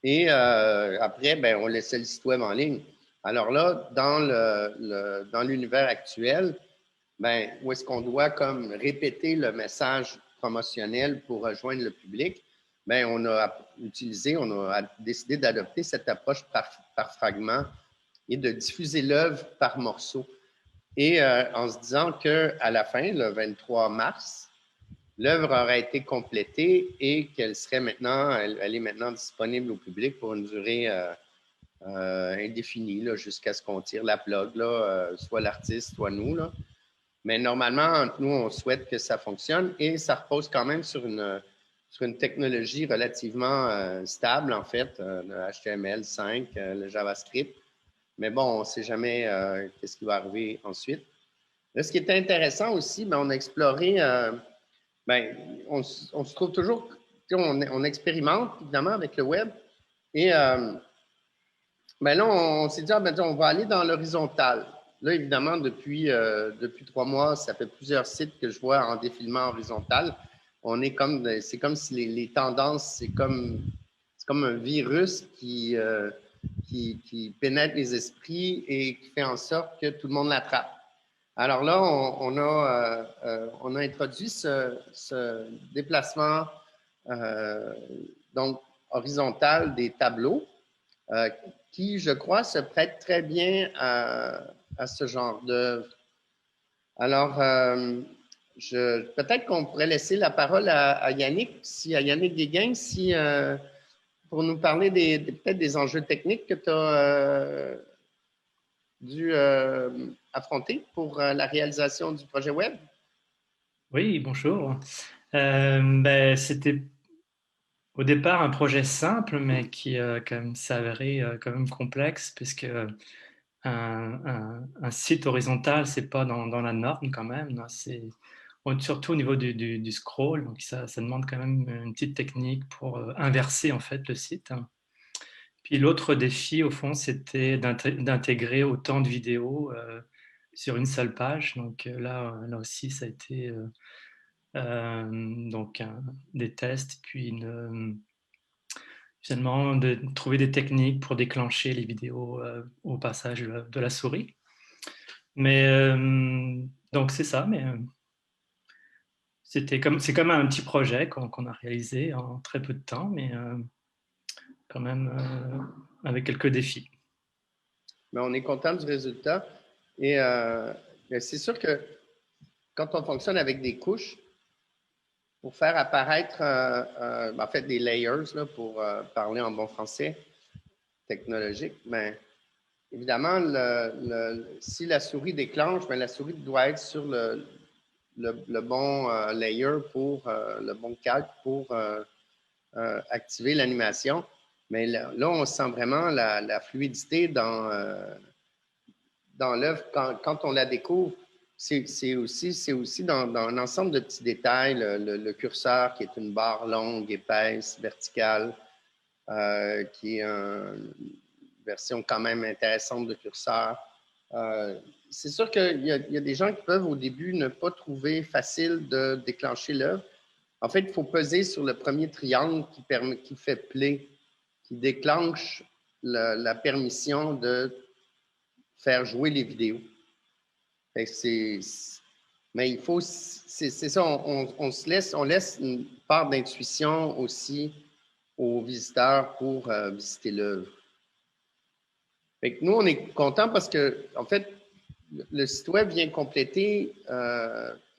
A: Et après, ben, on laissait le site web en ligne. Alors là, dans l'univers actuel, ben, où est-ce qu'on doit comme répéter le message promotionnel pour rejoindre le public? Ben, on a décidé d'adopter cette approche par fragment et de diffuser l'œuvre par morceaux. Et en se disant qu'à la fin, le 23 mars, l'œuvre aurait été complétée et qu'elle serait maintenant, elle est maintenant disponible au public pour une durée indéfinie, jusqu'à ce qu'on tire la plug, soit l'artiste, soit nous. Là. Mais normalement, nous, on souhaite que ça fonctionne et ça repose quand même sur une technologie relativement stable, en fait, le HTML5, le JavaScript. Mais bon, on ne sait jamais qu'est-ce qui va arriver ensuite. Là, ce qui est intéressant aussi, ben, on a exploré, on se trouve toujours, on expérimente évidemment avec le web et ben là, on s'est dit, on va aller dans l'horizontal. là, évidemment, depuis 3 mois, ça fait plusieurs sites que je vois en défilement horizontal. C'est comme si les tendances, c'est comme un virus qui pénètre les esprits et qui fait en sorte que tout le monde l'attrape. Alors là, on a introduit ce déplacement donc horizontal des tableaux qui, je crois, se prête très bien à ce genre d'œuvre. Alors, peut-être qu'on pourrait laisser la parole à Yannick, à Yannick Guéguin, pour nous parler peut-être des enjeux techniques que tu as dû affronter pour la réalisation du projet web.
F: Oui, bonjour. C'était au départ un projet simple, mais qui quand même s'avérait quand même complexe, puisque un site horizontal, c'est pas dans la norme quand même. Surtout au niveau du scroll, donc ça demande quand même une petite technique pour inverser en fait le site. Puis l'autre défi, au fond, c'était d'intégrer autant de vidéos sur une seule page. Donc là aussi, ça a été donc des tests, puis finalement de trouver des techniques pour déclencher les vidéos au passage de la souris. Mais donc c'est ça, mais c'est comme un petit projet qu'on a réalisé en très peu de temps, mais quand même avec quelques défis.
A: Mais on est content du résultat. Et c'est sûr que quand on fonctionne avec des couches, pour faire apparaître en fait des layers, là, pour parler en bon français technologique, mais évidemment, si la souris déclenche, mais la souris doit être sur le bon layer pour le bon calque pour activer l'animation. Mais là, on sent vraiment la fluidité dans l'œuvre quand on la découvre. C'est aussi dans un ensemble de petits détails, le curseur qui est une barre longue, épaisse, verticale, qui est une version quand même intéressante de curseur. C'est sûr qu'il y a des gens qui peuvent au début ne pas trouver facile de déclencher l'œuvre. En fait, il faut peser sur le premier triangle qui fait play, qui déclenche la permission de faire jouer les vidéos. Mais il faut, c'est ça, on laisse une part d'intuition aussi aux visiteurs pour visiter l'œuvre. Nous, on est contents parce que, en fait, le site web vient compléter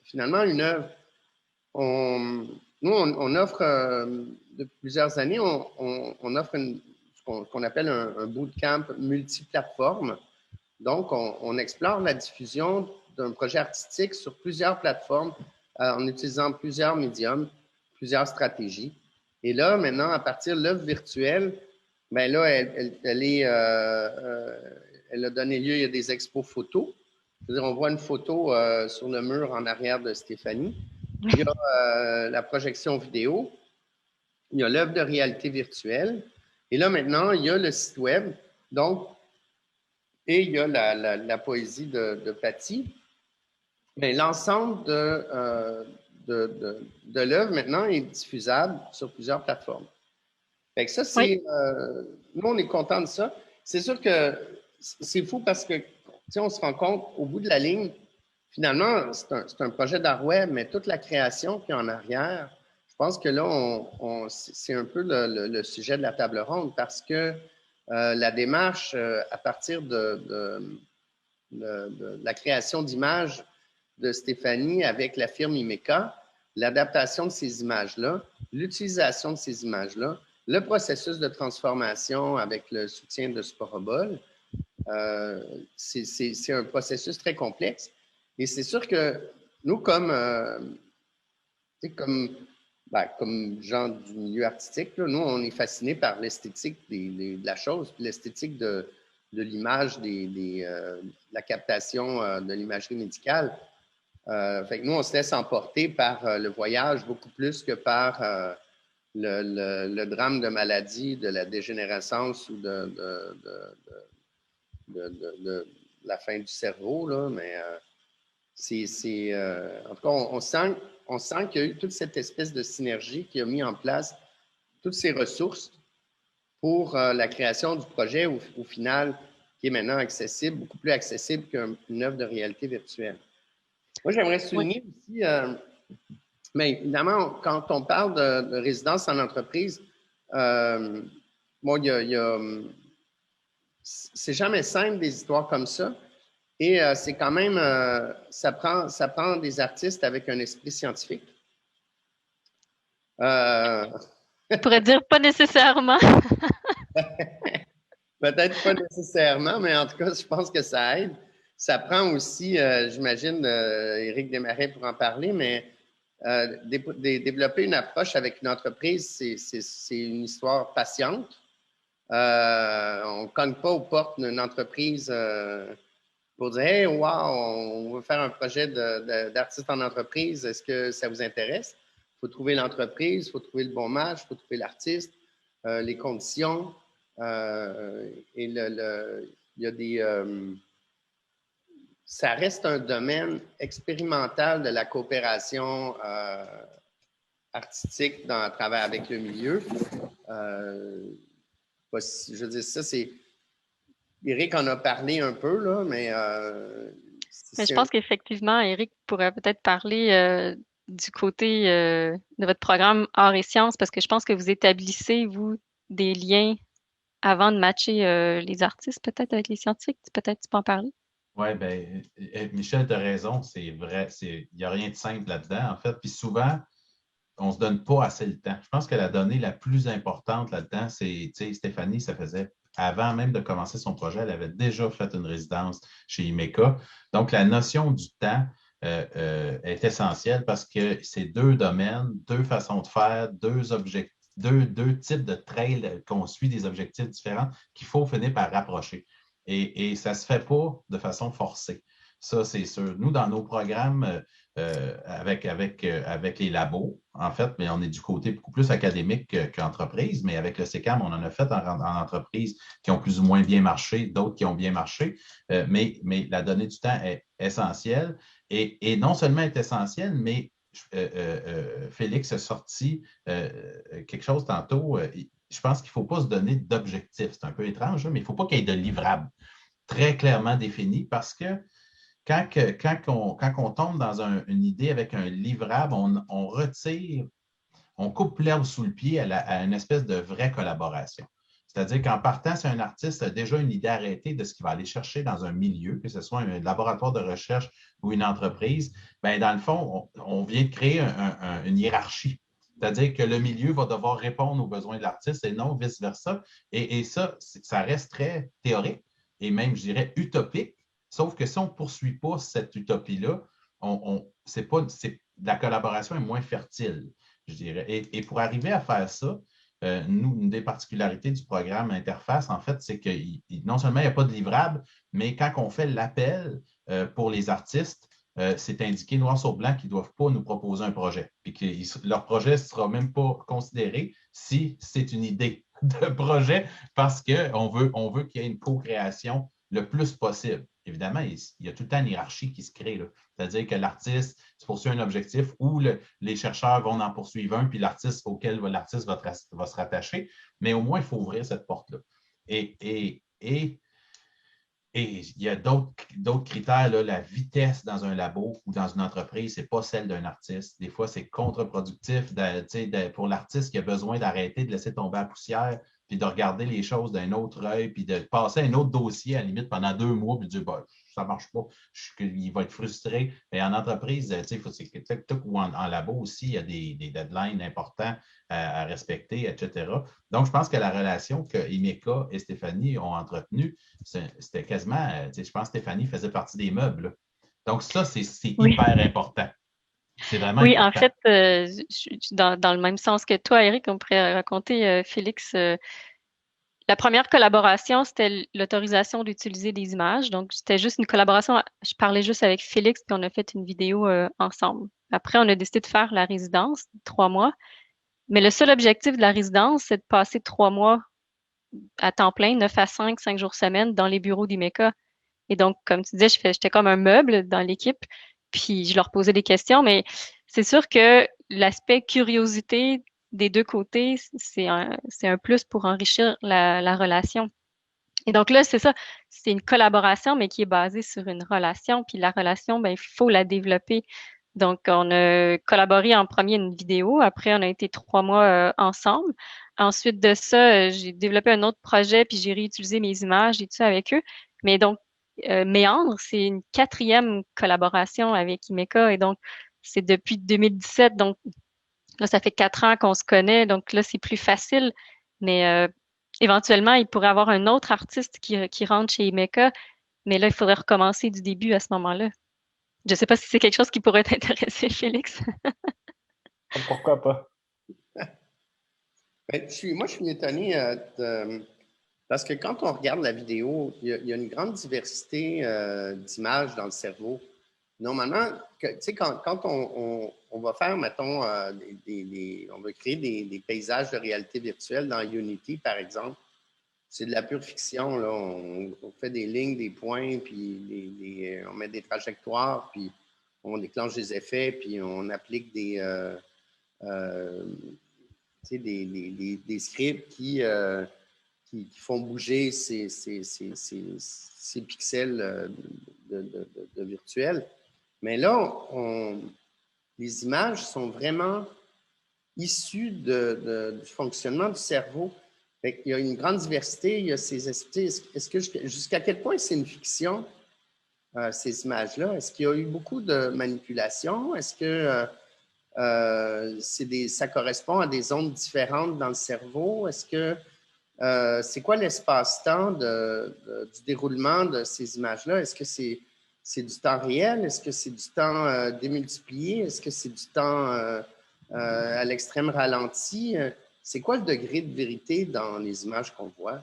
A: finalement une œuvre. Nous, on offre, depuis plusieurs années, on offre ce qu'on appelle un bootcamp multiplateforme. Donc, on explore la diffusion d'un projet artistique sur plusieurs plateformes en utilisant plusieurs médiums, plusieurs stratégies. Et là, maintenant, à partir de l'œuvre virtuelle, bien là, elle a donné lieu, il y a des expos photos. Je veux dire, on voit une photo sur le mur en arrière de Stéphanie. Il y a la projection vidéo. Il y a l'œuvre de réalité virtuelle. Et là, maintenant, il y a le site web. Donc, et il y a la poésie de Paty. Mais l'ensemble de l'œuvre, maintenant, est diffusable sur plusieurs plateformes. Fait que ça, c'est... nous, on est contents de ça. C'est sûr que c'est fou parce que, on se rend compte, au bout de la ligne, finalement, c'est un projet d'art web, mais toute la création qui est en arrière, je pense que là, c'est un peu le sujet de la table ronde parce que la démarche à partir de la création d'images de Stéphanie avec la firme Imeka, l'adaptation de ces images-là, l'utilisation de ces images-là, le processus de transformation avec le soutien de Sporobol, c'est un processus très complexe. Et c'est sûr que nous, comme gens du milieu artistique, là, nous, on est fascinés par l'esthétique de la chose, l'esthétique de l'image, la captation de l'imagerie médicale. Fait que nous, on se laisse emporter par le voyage beaucoup plus que par le drame de maladie, de la dégénérescence ou la fin du cerveau, là, mais en tout cas, on sent qu'il y a eu toute cette espèce de synergie qui a mis en place toutes ces ressources pour la création du projet au final, qui est maintenant accessible, beaucoup plus accessible qu'une œuvre de réalité virtuelle. Moi, j'aimerais souligner aussi, mais évidemment, quand on parle de résidence en entreprise, bon, c'est jamais simple des histoires comme ça. Et c'est quand même, ça prend des artistes avec un esprit scientifique.
B: Je pourrais dire pas nécessairement.
A: Peut-être pas nécessairement, mais en tout cas, je pense que ça aide. Ça prend aussi, j'imagine, Éric Desmarais pour en parler, mais développer une approche avec une entreprise, c'est une histoire patiente. On ne cogne pas aux portes d'une entreprise pour dire « Hey, wow, on veut faire un projet d'artiste en entreprise, est-ce que ça vous intéresse? » Il faut trouver l'entreprise, il faut trouver le bon match, il faut trouver l'artiste, les conditions. Et il y a des... ça reste un domaine expérimental de la coopération artistique à travers avec le milieu. Je veux dire, ça, c'est... Éric en a parlé un peu, là, mais
B: je pense qu'effectivement, Éric pourrait peut-être parler du côté de votre programme Arts et Sciences, parce que je pense que vous établissez, vous, des liens avant de matcher les artistes, peut-être, avec les scientifiques. Peut-être tu peux en parler?
D: Oui, bien, Michel, tu as raison, c'est vrai. Il n'y a rien de simple là-dedans, en fait. Puis souvent, on ne se donne pas assez le temps. Je pense que la donnée la plus importante là-dedans, c'est, tu sais, Stéphanie, ça faisait, avant même de commencer son projet, elle avait déjà fait une résidence chez IMECA. Donc, la notion du temps est essentielle parce que c'est deux domaines, deux façons de faire, deux objectifs, deux types de trails qu'on suit des objectifs différents qu'il faut finir par rapprocher. Et ça ne se fait pas de façon forcée. Ça, c'est sûr. Nous, dans nos programmes, avec les labos, en fait, mais on est du côté beaucoup plus académique qu'entreprise, mais avec le CECAM, on en a fait en entreprise qui ont plus ou moins bien marché, d'autres qui ont bien marché, mais la donnée du temps est essentielle et non seulement est essentielle, mais Félix a sorti quelque chose tantôt. Je pense qu'il ne faut pas se donner d'objectifs. C'est un peu étrange, mais il ne faut pas qu'il y ait de livrables très clairement définis parce que quand on tombe dans une idée avec un livrable, on retire, on coupe l'herbe sous le pied à une espèce de vraie collaboration. C'est-à-dire qu'en partant, si un artiste a déjà une idée arrêtée de ce qu'il va aller chercher dans un milieu, que ce soit un laboratoire de recherche ou une entreprise, bien, dans le fond, on vient de créer une hiérarchie. C'est-à-dire que le milieu va devoir répondre aux besoins de l'artiste et non vice-versa. Et ça reste très théorique et même, je dirais, utopique. Sauf que si on ne poursuit pas cette utopie-là, la collaboration est moins fertile, je dirais. Et pour arriver à faire ça, nous, une des particularités du programme Interface, en fait, c'est que non seulement il n'y a pas de livrable, mais quand on fait l'appel pour les artistes, c'est indiqué noir sur blanc qu'ils ne doivent pas nous proposer un projet. Puis que leur projet ne sera même pas considéré si c'est une idée de projet parce qu'on veut qu'il y ait une co-création le plus possible. Évidemment, il y a tout le temps une hiérarchie qui se crée. C'est-à-dire que l'artiste se poursuit un objectif ou les chercheurs vont en poursuivre un, puis l'artiste auquel l'artiste va se rattacher. Mais au moins, il faut ouvrir cette porte-là. Et il y a d'autres critères. Là, la vitesse dans un labo ou dans une entreprise, ce n'est pas celle d'un artiste. Des fois, c'est contre-productif pour l'artiste qui a besoin d'arrêter de laisser tomber la poussière puis de regarder les choses d'un autre œil, puis de passer un autre dossier à la limite pendant 2 mois, puis de dire bah, ça ne marche pas, il va être frustré. Mais en entreprise, ou en labo aussi, il y a des deadlines importants à respecter, etc. Donc, je pense que la relation que IMECA et Stéphanie ont entretenue, c'était quasiment, je pense que Stéphanie faisait partie des meubles. Là. Donc, ça, c'est hyper important. C'est vraiment important.
B: En fait, dans le même sens que toi, Éric, on pourrait raconter, Félix, la première collaboration, c'était l'autorisation d'utiliser des images. Donc, c'était juste une collaboration. Je parlais juste avec Félix, puis on a fait une vidéo ensemble. Après, on a décidé de faire la résidence, 3 mois. Mais le seul objectif de la résidence, c'est de passer 3 mois à temps plein, 9 à 5 jours semaine, dans les bureaux d'IMECA. Et donc, comme tu disais, j'étais comme un meuble dans l'équipe, puis je leur posais des questions, mais c'est sûr que l'aspect curiosité des deux côtés, c'est un plus pour enrichir la relation. Et donc là, c'est ça, c'est une collaboration, mais qui est basée sur une relation. Puis la relation, ben, il faut la développer. Donc, on a collaboré en premier une vidéo. Après, on a été 3 mois ensemble. Ensuite de ça, j'ai développé un autre projet, puis j'ai réutilisé mes images et tout ça avec eux. Mais donc, Méandre, c'est une 4e collaboration avec Imeka. Et donc, c'est depuis 2017. Donc, là, ça fait 4 ans qu'on se connaît. Donc là, c'est plus facile. Mais éventuellement, il pourrait y avoir un autre artiste qui rentre chez Imeka, mais là, il faudrait recommencer du début à ce moment-là. Je ne sais pas si c'est quelque chose qui pourrait t'intéresser, Félix.
C: Pourquoi pas?
A: Ben, moi, je suis étonné parce que quand on regarde la vidéo, il y a une grande diversité d'images dans le cerveau. Normalement, tu sais, quand on va faire, mettons, on va créer des paysages de réalité virtuelle dans Unity, par exemple, c'est de la pure fiction, là. On fait des lignes, des points, puis on met des trajectoires, puis on déclenche des effets, puis on applique des scripts qui font bouger ces pixels de virtuel. Mais là, les images sont vraiment issues du fonctionnement du cerveau. Fait qu'il y a une grande diversité, il y a ces esprits. Jusqu'à quel point c'est une fiction, ces images-là? Est-ce qu'il y a eu beaucoup de manipulation? Est-ce que ça correspond à des ondes différentes dans le cerveau? Est-ce que c'est quoi l'espace-temps du déroulement de ces images-là? Est-ce que c'est du temps réel? Est-ce que c'est du temps démultiplié? Est-ce que c'est du temps à l'extrême ralenti? C'est quoi le degré de vérité dans les images qu'on voit?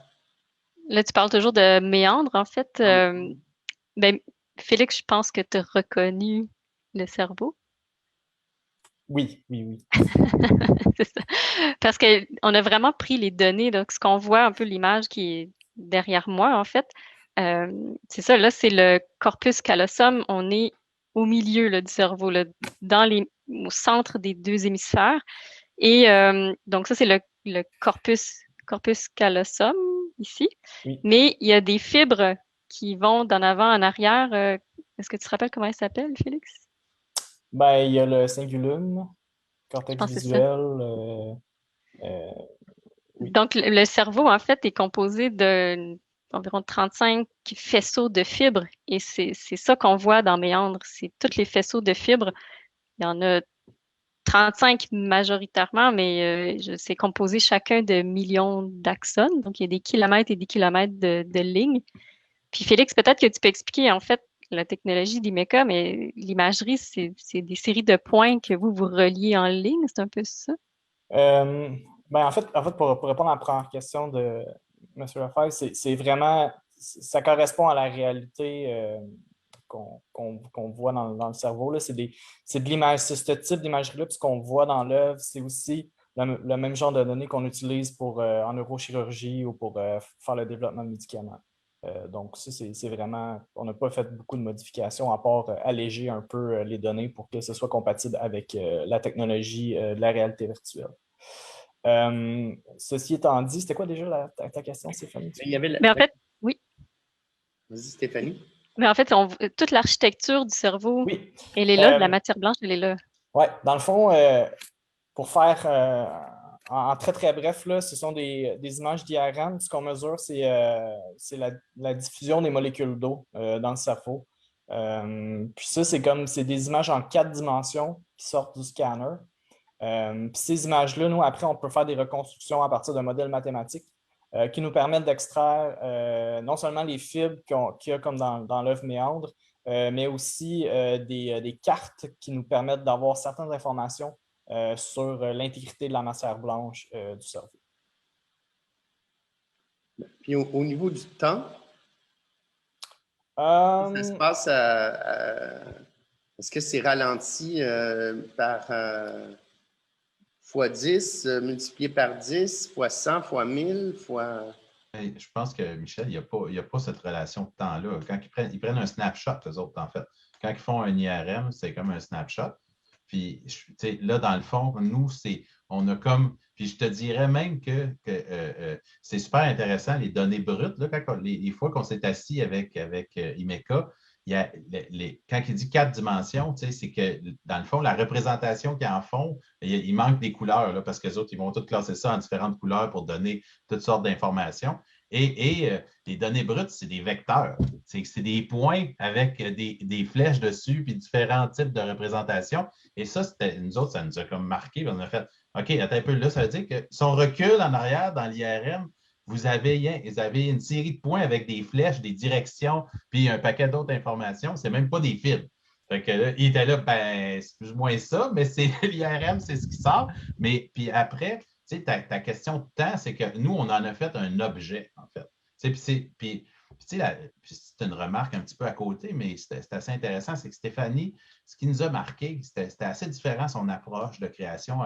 B: Là, tu parles toujours de Méandre, en fait. Ben, Félix, je pense que tu as reconnu le cerveau.
C: Oui, oui, oui.
B: C'est ça. Parce qu'on a vraiment pris les données, donc ce qu'on voit, un peu l'image qui est derrière moi, en fait, c'est ça, là, c'est le corpus callosum. On est au milieu là, du cerveau, là, au centre des 2 hémisphères. Et donc, ça, c'est le corpus callosum, ici.
C: Oui.
B: Mais il y a des fibres qui vont d'en avant en arrière. Est-ce que tu te rappelles comment elles s'appellent, Félix?
C: Ben, il y a le cingulum,
B: Je
C: cortex
B: pense que c'est ça.
C: visuel. Oui.
B: Donc, le cerveau, en fait, est composé d'environ 35 faisceaux de fibres. Et c'est ça qu'on voit dans Méandre. C'est tous les faisceaux de fibres. Il y en a 35 majoritairement, mais c'est composé chacun de millions d'axones. Donc, il y a des kilomètres et des kilomètres de lignes. Puis, Félix, peut-être que tu peux expliquer, en fait, la technologie d'Imeka, mais l'imagerie, c'est des séries de points que vous reliez en ligne. C'est un peu ça?
C: Ben, en fait, pour répondre à la première question de M. Lefebvre, c'est vraiment, ça correspond à la réalité qu'on voit dans le cerveau. C'est de l'image, c'est ce type d'imagerie-là, puis ce qu'on voit dans l'œuvre, c'est aussi le même genre de données qu'on utilise en neurochirurgie ou pour faire le développement de médicaments. Donc, ça, c'est vraiment, on n'a pas fait beaucoup de modifications à part alléger un peu les données pour que ce soit compatible avec la technologie de la réalité virtuelle. Ceci étant dit, c'était quoi déjà ta question, Stéphanie?
A: Il y avait
B: Mais en fait, oui.
A: Vas-y, Stéphanie.
B: Mais en fait, toute l'architecture du cerveau,
C: Oui.
B: elle est là, la matière blanche, elle est là.
C: Oui, dans le fond, pour faire en très très bref, là, ce sont des images diagrammes. Ce qu'on mesure, c'est la diffusion des molécules d'eau dans le cerveau. Puis ça, c'est des images en 4 dimensions qui sortent du scanner. Puis ces images-là, nous, après, on peut faire des reconstructions à partir de modèles mathématiques qui nous permettent d'extraire non seulement les fibres qu'il y a comme dans l'œuvre Méandre, mais aussi des cartes qui nous permettent d'avoir certaines informations sur l'intégrité de la matière blanche du cerveau.
A: Puis au niveau du temps, ça se passe est-ce que c'est ralenti par x 10, multiplié par 10, x 100, x 1000, fois...
D: Je pense que, Michel, il n'y a pas cette relation de temps-là. Quand ils prennent un snapshot, eux autres, en fait. Quand ils font un IRM, c'est comme un snapshot. Puis, là, dans le fond, nous, on a comme. Puis, je te dirais même que c'est super intéressant, les données brutes. Là, les fois qu'on s'est assis avec IMECA, il y a quand il dit 4 dimensions, c'est que, dans le fond, la représentation qu'ils en font, il manque des couleurs, là, parce que les autres, ils vont tous classer ça en différentes couleurs pour donner toutes sortes d'informations. Et les données brutes, c'est des vecteurs. C'est des points avec des flèches dessus, puis différents types de représentations. Et ça, nous autres, ça nous a comme marqué. On a fait, OK, attends un peu là, ça veut dire que si on recule en arrière dans l'IRM, vous avez une série de points avec des flèches, des directions, puis un paquet d'autres informations. C'est même pas des fils. Fait que là, il était là, ben, c'est plus ou moins ça, mais c'est l'IRM, c'est ce qui sort. Mais puis après, tu sais, ta question de temps, c'est que nous, on en a fait un objet, en fait. Puis c'est une remarque un petit peu à côté, mais c'est assez intéressant, c'est que Stéphanie, ce qui nous a marqué, c'était assez différent son approche de création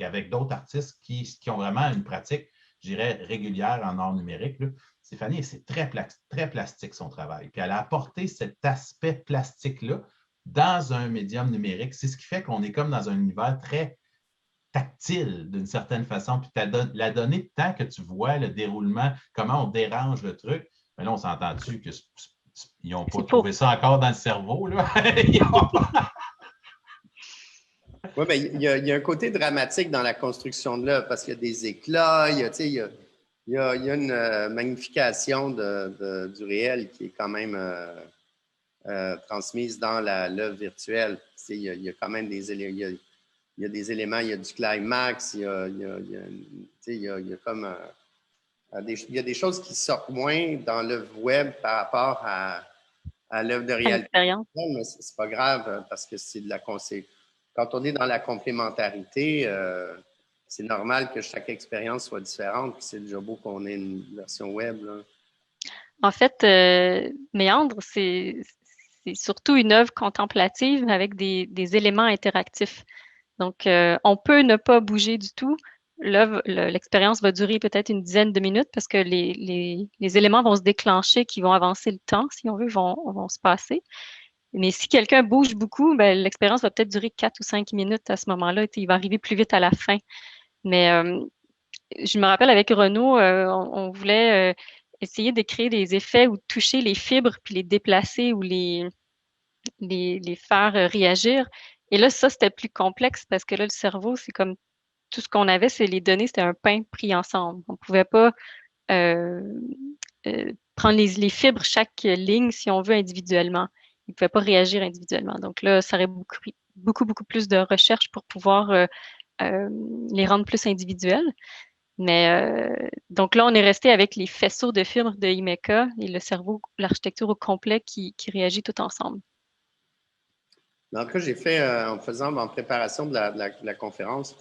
D: avec d'autres artistes qui ont vraiment une pratique, je dirais, régulière en art numérique. Là. Stéphanie, c'est très plastique son travail. Puis elle a apporté cet aspect plastique-là dans un médium numérique. C'est ce qui fait qu'on est comme dans un univers très tactile d'une certaine façon. Puis la donnée de temps que tu vois, le déroulement, comment on dérange le truc, mais là, on s'entend-tu qu'ils n'ont pas trouvé ça encore dans le cerveau, là?
A: Oui, bien, il y a un côté dramatique dans la construction de l'œuvre parce qu'il y a des éclats, il y a une magnification du réel qui est quand même transmise dans l'œuvre virtuelle. Il y a quand même des éléments. Il y a des éléments, il y a du climax, il y a comme il y a des choses qui sortent moins dans l'œuvre web par rapport à l'œuvre de réalité. Mais c'est pas grave parce que c'est de la quand on est dans la complémentarité, c'est normal que chaque expérience soit différente. Puis c'est déjà beau qu'on ait une version web. Là.
B: En fait, Méandre, c'est surtout une œuvre contemplative avec des éléments interactifs. Donc, on peut ne pas bouger du tout. L'expérience va durer peut-être une dizaine de minutes parce que les éléments vont se déclencher, qui vont avancer le temps, si on veut, vont se passer. Mais si quelqu'un bouge beaucoup, ben, l'expérience va peut-être durer 4 ou 5 minutes à ce moment-là. Il va arriver plus vite à la fin. Mais je me rappelle avec Renaud, on voulait essayer de créer des effets ou toucher les fibres puis les déplacer ou les faire réagir. Et là, ça, c'était plus complexe parce que là, le cerveau, c'est comme tout ce qu'on avait, c'est les données, c'était un pain pris ensemble. On ne pouvait pas euh, prendre les fibres, chaque ligne, si on veut, individuellement. Il ne pouvait pas réagir individuellement. Donc là, ça aurait beaucoup plus de recherche pour pouvoir les rendre plus individuels. Mais donc là, on est resté avec les faisceaux de fibres de IMECA et le cerveau, l'architecture au complet qui réagit tout ensemble.
A: Dans le cas, j'ai fait, en préparation de la conférence,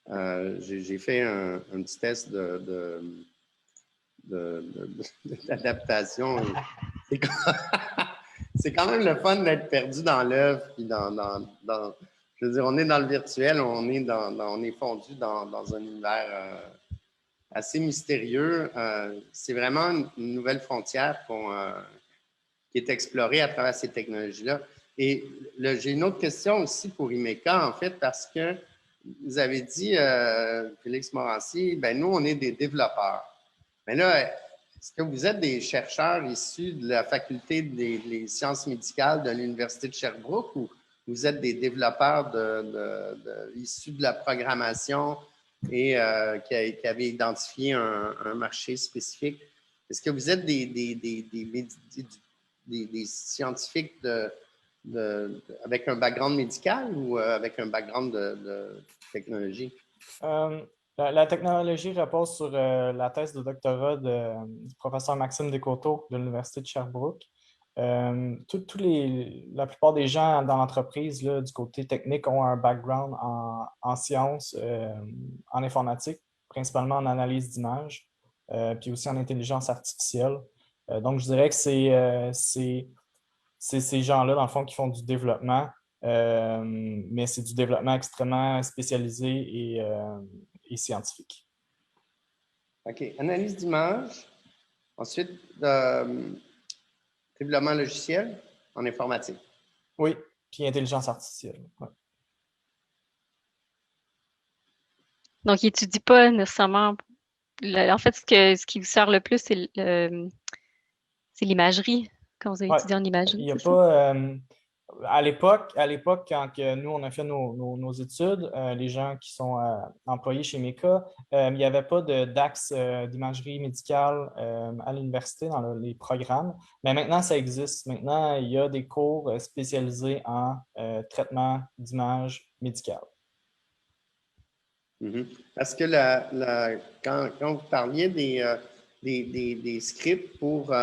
A: j'ai fait un petit test d'adaptation. C'est quand même le fun d'être perdu dans l'œuvre. Je veux dire, on est dans le virtuel, on est fondu dans un univers assez mystérieux. C'est vraiment une nouvelle frontière qui est explorée à travers ces technologies-là. Et j'ai une autre question aussi pour IMECA, en fait, parce que vous avez dit, Félix Morancy, ben nous, on est des développeurs. Mais là, est-ce que vous êtes des chercheurs issus de la faculté des sciences médicales de l'Université de Sherbrooke ou vous êtes des développeurs issus de la programmation et qui avaient identifié un marché spécifique? Est-ce que vous êtes des scientifiques avec un background médical ou avec un background de technologie?
C: La technologie repose sur la thèse de doctorat du professeur Maxime Descoteaux de l'Université de Sherbrooke. La plupart des gens dans l'entreprise du côté technique ont un background en sciences, en informatique, principalement en analyse d'images, puis aussi en intelligence artificielle. Donc, je dirais que c'est ces gens-là, dans le fond, qui font du développement, mais c'est du développement extrêmement spécialisé et scientifique.
A: OK. Analyse d'image, Ensuite, développement logiciel en informatique.
C: Oui, puis intelligence artificielle. Ouais.
B: Donc, il n'étudie pas nécessairement. En fait, ce qui vous sert le plus, c'est l'imagerie, quand vous avez
C: Ouais.
B: étudié en
C: Il
B: imagerie,
C: n'y a
B: c'est ça?
C: pas. À l'époque, quand nous, on a fait nos études, les gens qui sont employés chez MECA, il n'y avait pas d'axe d'imagerie médicale à l'université dans les programmes. Mais maintenant, ça existe. Maintenant, il y a des cours spécialisés en traitement d'images médicales.
A: Parce que quand vous parliez des scripts pour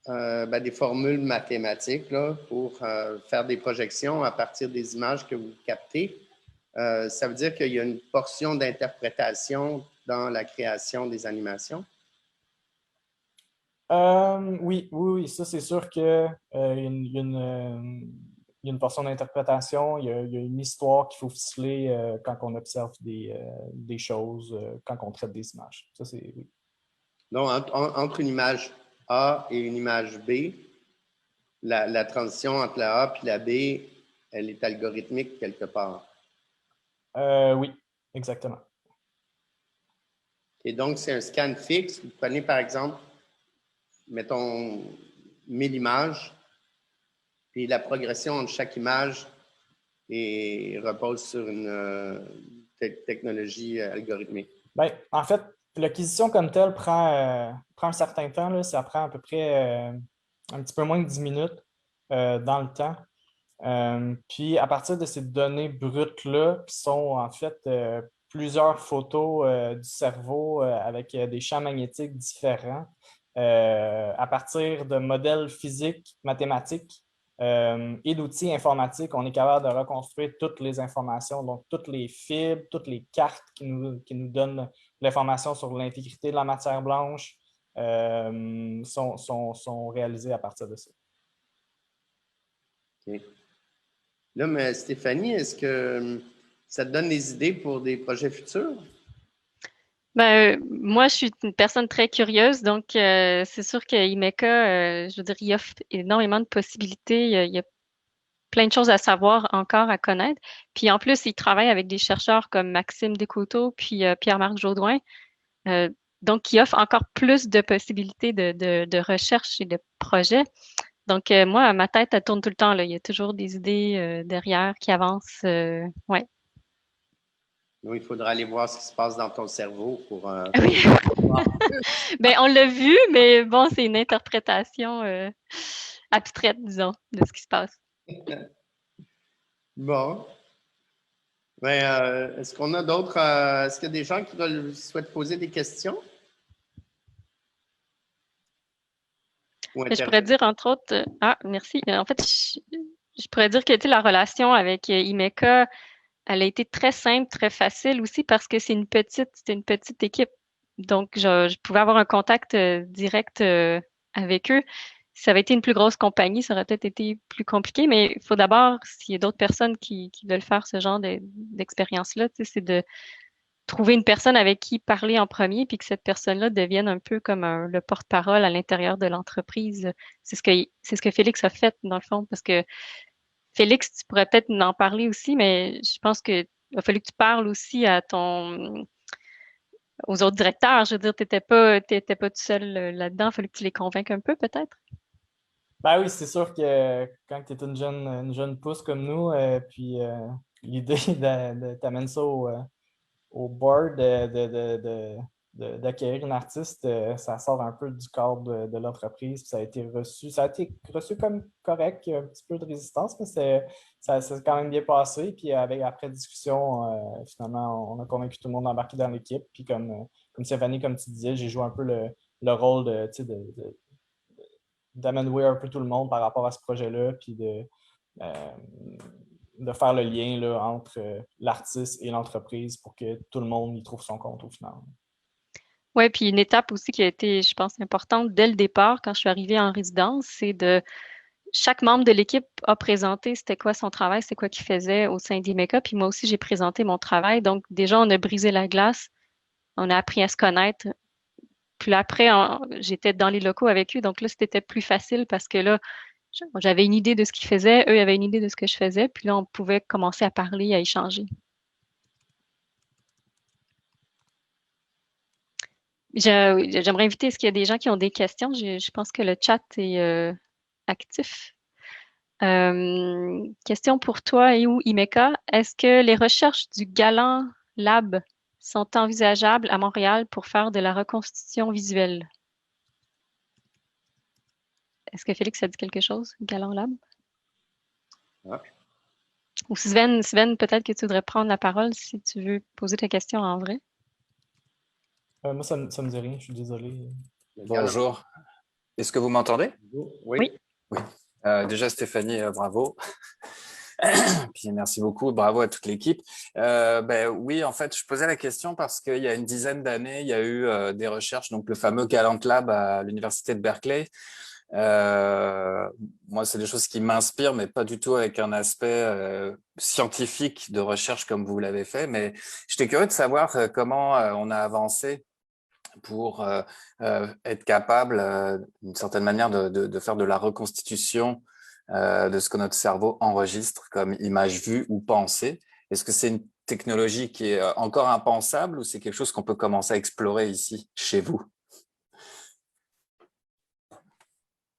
A: des formules mathématiques là, pour faire des projections à partir des images que vous captez, ça veut dire qu'il y a une portion d'interprétation dans la création des animations?
C: Oui, ça c'est sûr qu'il y a une portion d'interprétation, il y a une histoire qu'il faut ficeler quand on observe des choses, quand on traite des images. Ça, c'est oui.
A: Donc, entre une image A et une image B, la transition entre la A et la B, elle est algorithmique quelque part.
C: Oui, exactement.
A: Et donc, c'est un scan fixe. Vous prenez, par exemple, mettons 1000 images, puis la progression entre chaque image repose sur une technologie algorithmique.
C: Bien, en fait, l'acquisition comme telle prend un certain temps. Là. Ça prend à peu près un petit peu moins de 10 minutes dans le temps. Puis, à partir de ces données brutes-là, qui sont en fait plusieurs photos du cerveau avec des champs magnétiques différents, à partir de modèles physiques, mathématiques et d'outils informatiques, on est capable de reconstruire toutes les informations, donc toutes les fibres, toutes les cartes qui nous donnent l'information sur l'intégrité de la matière blanche sont réalisées à partir de ça.
A: Okay. Là, mais Stéphanie, est-ce que ça te donne des idées pour des projets futurs?
B: Moi, je suis une personne très curieuse, donc c'est sûr que IMECA, je veux dire, il offre énormément de possibilités. Il y a plein de choses à savoir encore, à connaître. Puis en plus, il travaille avec des chercheurs comme Maxime Descoteaux puis Pierre-Marc Jodoin, donc qui offrent encore plus de possibilités de recherche et de projets. Donc moi, ma tête, elle tourne tout le temps, là. Il y a toujours des idées derrière qui avancent. Ouais.
A: Oui, il faudra aller voir ce qui se passe dans ton cerveau pour.
B: Oui. Ben, on l'a vu, mais bon, c'est une interprétation abstraite, disons, de ce qui se passe.
A: Bon. Ben, est-ce qu'on a d'autres. Est-ce qu'il y a des gens qui souhaitent poser des questions?
B: Je pourrais dire, entre autres, merci. En fait, je pourrais dire que la relation avec IMECA, elle a été très simple, très facile aussi parce que c'était une petite équipe. Donc, je pouvais avoir un contact direct avec eux. Si ça avait été une plus grosse compagnie, ça aurait peut-être été plus compliqué, mais il faut d'abord, s'il y a d'autres personnes qui veulent faire ce genre d'expérience-là, c'est de trouver une personne avec qui parler en premier, puis que cette personne-là devienne un peu comme le porte-parole à l'intérieur de l'entreprise. C'est ce que Félix a fait, dans le fond, parce que Félix, tu pourrais peut-être en parler aussi, mais je pense qu'il a fallu que tu parles aussi aux autres directeurs. Je veux dire, t'étais pas tout seul là-dedans. Il a fallu que tu les convainques un peu, peut-être.
C: Ben oui, c'est sûr que quand tu es une jeune pousse comme nous, puis l'idée de t'amener ça au board d'acquérir une artiste, ça sort un peu du cadre de l'entreprise. Ça a été reçu comme correct, il y a un petit peu de résistance, mais ça s'est quand même bien passé. Puis après discussion, finalement, on a convaincu tout le monde d'embarquer dans l'équipe. Puis comme Stéphanie, comme tu disais, j'ai joué un peu le rôle d'amener un peu tout le monde par rapport à ce projet-là, puis de faire le lien là, entre l'artiste et l'entreprise pour que tout le monde y trouve son compte au final.
B: Oui, puis une étape aussi qui a été, je pense, importante dès le départ, quand je suis arrivée en résidence, c'est chaque membre de l'équipe a présenté c'était quoi son travail, c'est quoi qu'il faisait au sein d'IMECA, puis moi aussi, j'ai présenté mon travail. Donc, déjà, on a brisé la glace, on a appris à se connaître Puis après, j'étais dans les locaux avec eux, donc là, c'était plus facile parce que là, j'avais une idée de ce qu'ils faisaient, eux avaient une idée de ce que je faisais, puis là, on pouvait commencer à parler, à échanger. J'aimerais inviter, est-ce qu'il y a des gens qui ont des questions? Je pense que le chat est actif. Question pour toi, ou Imeka. Est-ce que les recherches du Galant Lab sont envisageables à Montréal pour faire de la reconstitution visuelle? Est-ce que Félix a dit quelque chose, Galant Lab?
A: Ouais.
B: Ou Sven, peut-être que tu voudrais prendre la parole si tu veux poser ta question en vrai.
C: Moi, ça me dit rien, je suis désolé.
G: Bonjour. Est-ce que vous m'entendez?
A: Oui.
G: Oui. Déjà, Stéphanie, bravo. Puis merci beaucoup, bravo à toute l'équipe. Oui, en fait, je posais la question parce qu'il y a une dizaine d'années, il y a eu des recherches, donc le fameux Galant Lab à l'université de Berkeley. Moi, c'est des choses qui m'inspirent, mais pas du tout avec un aspect scientifique de recherche comme vous l'avez fait. Mais j'étais curieux de savoir comment on a avancé pour être capable, d'une certaine manière, de faire de la reconstitution de ce que notre cerveau enregistre comme image vue ou pensée. Est-ce que c'est une technologie qui est encore impensable ou c'est quelque chose qu'on peut commencer à explorer ici, chez vous?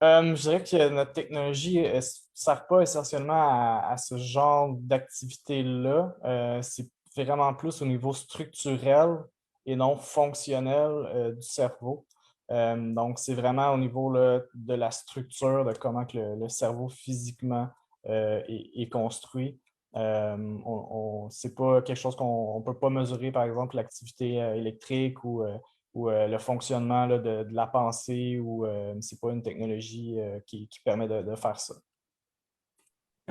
C: Je dirais que notre technologie ne sert pas essentiellement à ce genre d'activité-là. C'est vraiment plus au niveau structurel et non fonctionnel du cerveau. Donc, c'est vraiment au niveau là, de la structure, de comment que le cerveau physiquement est construit. C'est pas quelque chose qu'on ne peut pas mesurer, par exemple, l'activité électrique ou le fonctionnement là, de la pensée, ou c'est pas une technologie qui permet de faire ça.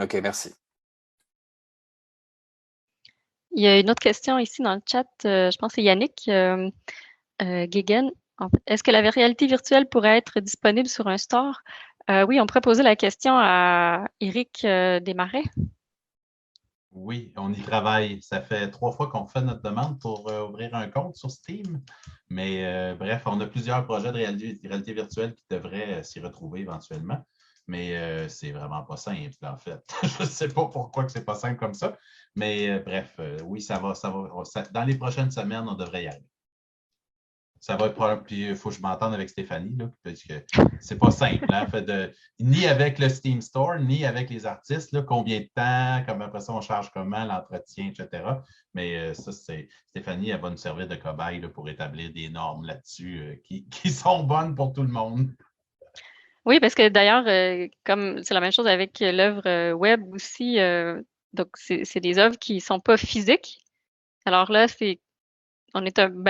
B: OK, merci. Il y a une autre question ici dans le chat, je pense que c'est Yannick Guéguen. En fait, est-ce que la réalité virtuelle pourrait être disponible sur un store? Oui, on pourrait poser la question à Éric Desmarais.
D: Oui, on y travaille. Ça fait 3 fois qu'on fait notre demande pour ouvrir un compte sur Steam. Mais bref, on a plusieurs projets de réalité virtuelle qui devraient s'y retrouver éventuellement. Mais c'est vraiment pas simple, en fait. Je ne sais pas pourquoi que c'est pas simple comme ça. Mais bref, oui, ça va. Dans les prochaines semaines, on devrait y arriver. Ça va être. Puis il faut que je m'entende avec Stéphanie, là, parce que c'est pas simple. Hein, ni avec le Steam Store, ni avec les artistes, là, combien de temps, comme après ça, on charge comment, l'entretien, etc. Mais ça, Stéphanie, elle va nous servir de cobaye là, pour établir des normes là-dessus qui sont bonnes pour tout le monde.
B: Oui, parce que d'ailleurs, comme c'est la même chose avec l'œuvre web aussi, donc c'est des œuvres qui sont pas physiques. Alors là,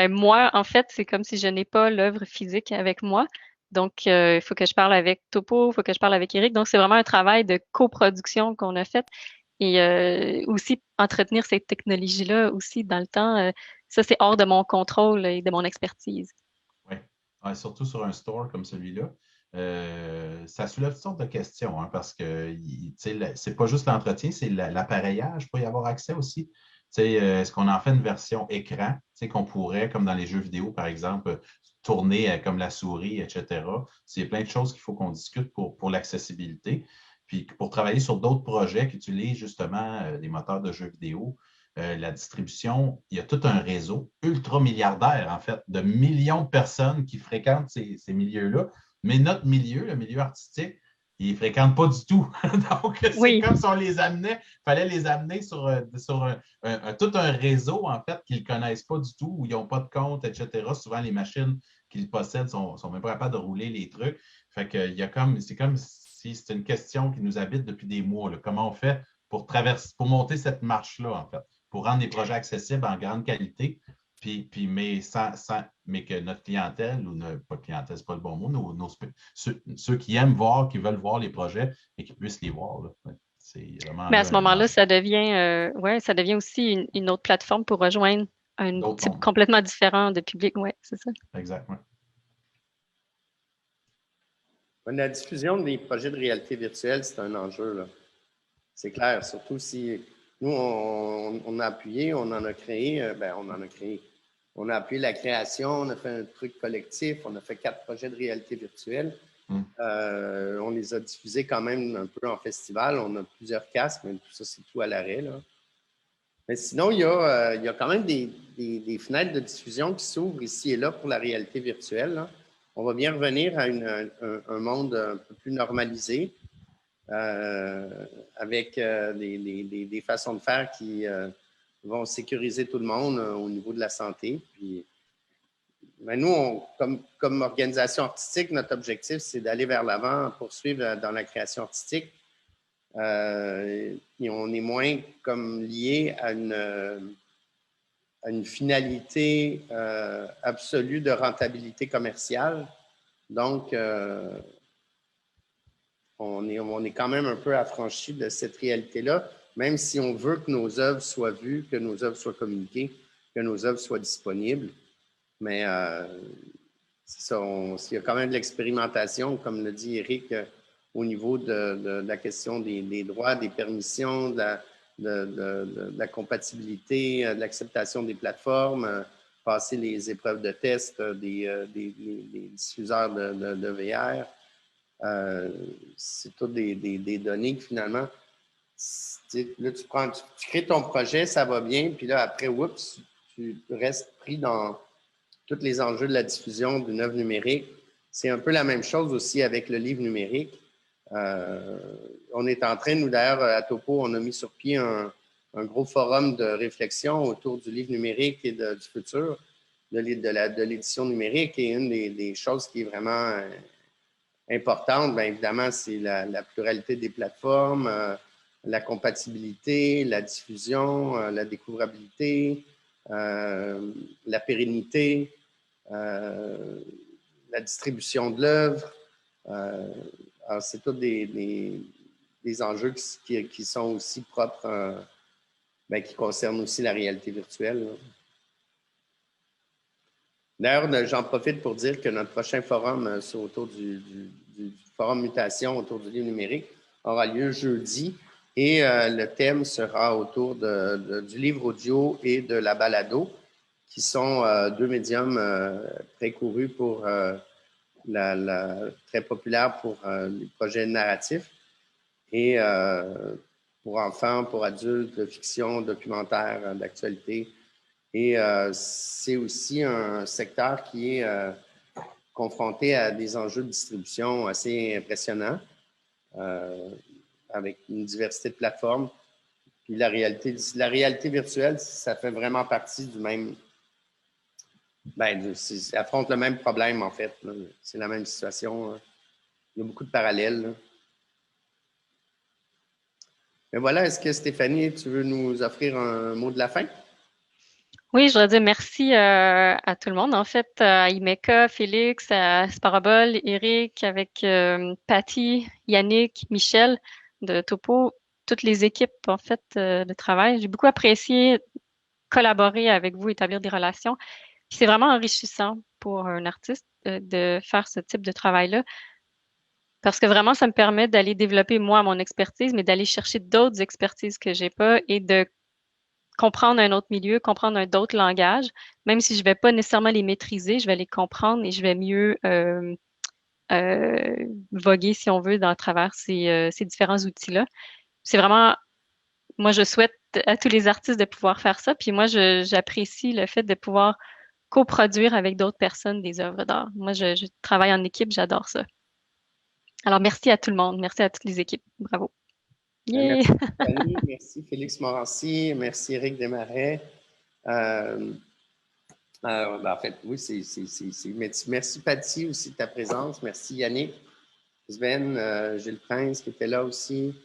B: moi, en fait, c'est comme si je n'ai pas l'œuvre physique avec moi. Donc, il faut que je parle avec Topo, il faut que je parle avec Eric. Donc, c'est vraiment un travail de coproduction qu'on a fait. Et aussi, entretenir cette technologie-là aussi dans le temps, ça, c'est hors de mon contrôle et de mon expertise.
D: Oui, ouais, surtout sur un store comme celui-là. Ça soulève toutes sortes de questions, hein, parce que c'est pas juste l'entretien, c'est l'appareillage pour y avoir accès aussi. Est-ce qu'on en fait une version écran qu'on pourrait, comme dans les jeux vidéo, par exemple, tourner comme la souris, etc. C'est plein de choses qu'il faut qu'on discute pour l'accessibilité. Puis pour travailler sur d'autres projets qui utilisent justement des moteurs de jeux vidéo, la distribution, il y a tout un réseau ultra milliardaire, en fait, de millions de personnes qui fréquentent ces milieux-là. Mais notre milieu, le milieu artistique, ils ne fréquentent pas du tout. Donc, c'est comme si on les amenait, il fallait les amener sur tout un réseau, en fait, qu'ils ne connaissent pas du tout, où ils n'ont pas de compte, etc. Souvent, les machines qu'ils possèdent sont même pas capables de rouler les trucs. Fait que c'est comme si c'était une question qui nous habite depuis des mois. Là. Comment on fait pour monter cette marche-là, en fait, pour rendre les projets accessibles en grande qualité, mais que notre clientèle, ou pas clientèle, c'est pas le bon mot, ceux qui aiment voir, qui veulent voir les projets et qui puissent les voir. Là. C'est vraiment.
B: Mais à ce moment-là, ça devient aussi une autre plateforme pour rejoindre un type complètement différent de public. Oui, c'est ça.
D: Exactement.
A: La diffusion des projets de réalité virtuelle, c'est un enjeu. Là. C'est clair, surtout si nous, on a appuyé, on en a créé, on On a appuyé la création, on a fait un truc collectif, on a fait 4 projets de réalité virtuelle. On les a diffusés quand même un peu en festival. On a plusieurs casques, mais tout ça, c'est tout à l'arrêt, là. Mais sinon, il y a quand même des fenêtres de diffusion qui s'ouvrent ici et là pour la réalité virtuelle, là. On va bien revenir à un monde un peu plus normalisé, avec des façons de faire qui vont sécuriser tout le monde au niveau de la santé. Puis, ben nous, comme organisation artistique, notre objectif, c'est d'aller vers l'avant, poursuivre dans la création artistique. Et on est moins comme lié à une finalité absolue de rentabilité commerciale. Donc, on est quand même un peu affranchi de cette réalité-là, même si on veut que nos œuvres soient vues, que nos œuvres soient communiquées, que nos œuvres soient disponibles. Mais c'est ça, il y a quand même de l'expérimentation, comme l'a dit Éric, au niveau de la question des droits, des permissions, de la compatibilité, de l'acceptation des plateformes, passer les épreuves de test des diffuseurs de VR. C'est toutes des données que finalement, là, tu crées ton projet, ça va bien, puis là, après, oups, tu restes pris dans tous les enjeux de la diffusion d'une œuvre numérique. C'est un peu la même chose aussi avec le livre numérique. On est en train, nous d'ailleurs, à Topo, on a mis sur pied un gros forum de réflexion autour du livre numérique et du futur de l'édition numérique. Et une des choses qui est vraiment importante, bien évidemment, c'est la pluralité des plateformes, la compatibilité, la diffusion, la découvrabilité, la pérennité, la distribution de l'œuvre. Alors, c'est tous des enjeux qui sont aussi propres, qui concernent aussi la réalité virtuelle, là. D'ailleurs, j'en profite pour dire que notre prochain forum autour du forum Mutation autour du livre numérique aura lieu jeudi et le thème sera autour du livre audio et de la balado, qui sont 2 médiums très courus pour très populaires pour les projets narratifs et pour enfants, pour adultes, de fiction, documentaire, d'actualité. Et c'est aussi un secteur qui est confronté à des enjeux de distribution assez impressionnants, avec une diversité de plateformes. Puis la réalité virtuelle, ça fait vraiment partie du même... ça affronte le même problème, en fait, là. C'est la même situation. Il y a beaucoup de parallèles, là. Mais voilà, est-ce que Stéphanie, tu veux nous offrir un mot de la fin?
B: Oui, je voudrais dire merci à tout le monde, en fait, à Imeka, Félix, à Sparabol, Eric, avec Patty, Yannick, Michel de Topo, toutes les équipes, en fait, de travail. J'ai beaucoup apprécié collaborer avec vous, établir des relations. Puis c'est vraiment enrichissant pour un artiste de faire ce type de travail-là, parce que vraiment, ça me permet d'aller développer, moi, mon expertise, mais d'aller chercher d'autres expertises que j'ai pas et de comprendre un autre milieu, comprendre d'autres langages, même si je vais pas nécessairement les maîtriser, je vais les comprendre et je vais mieux voguer, si on veut, dans travers ces différents outils-là. C'est vraiment, moi, je souhaite à tous les artistes de pouvoir faire ça. Puis moi, j'apprécie le fait de pouvoir coproduire avec d'autres personnes des œuvres d'art. Moi, je travaille en équipe, j'adore ça. Alors, merci à tout le monde. Merci à toutes les équipes. Bravo. Yeah!
A: Merci Stéphanie, merci Félix Morancy, merci Éric Desmarais. En fait, oui, merci Patty aussi de ta présence. Merci Yannick, Sven, Gilles Prince qui était là aussi.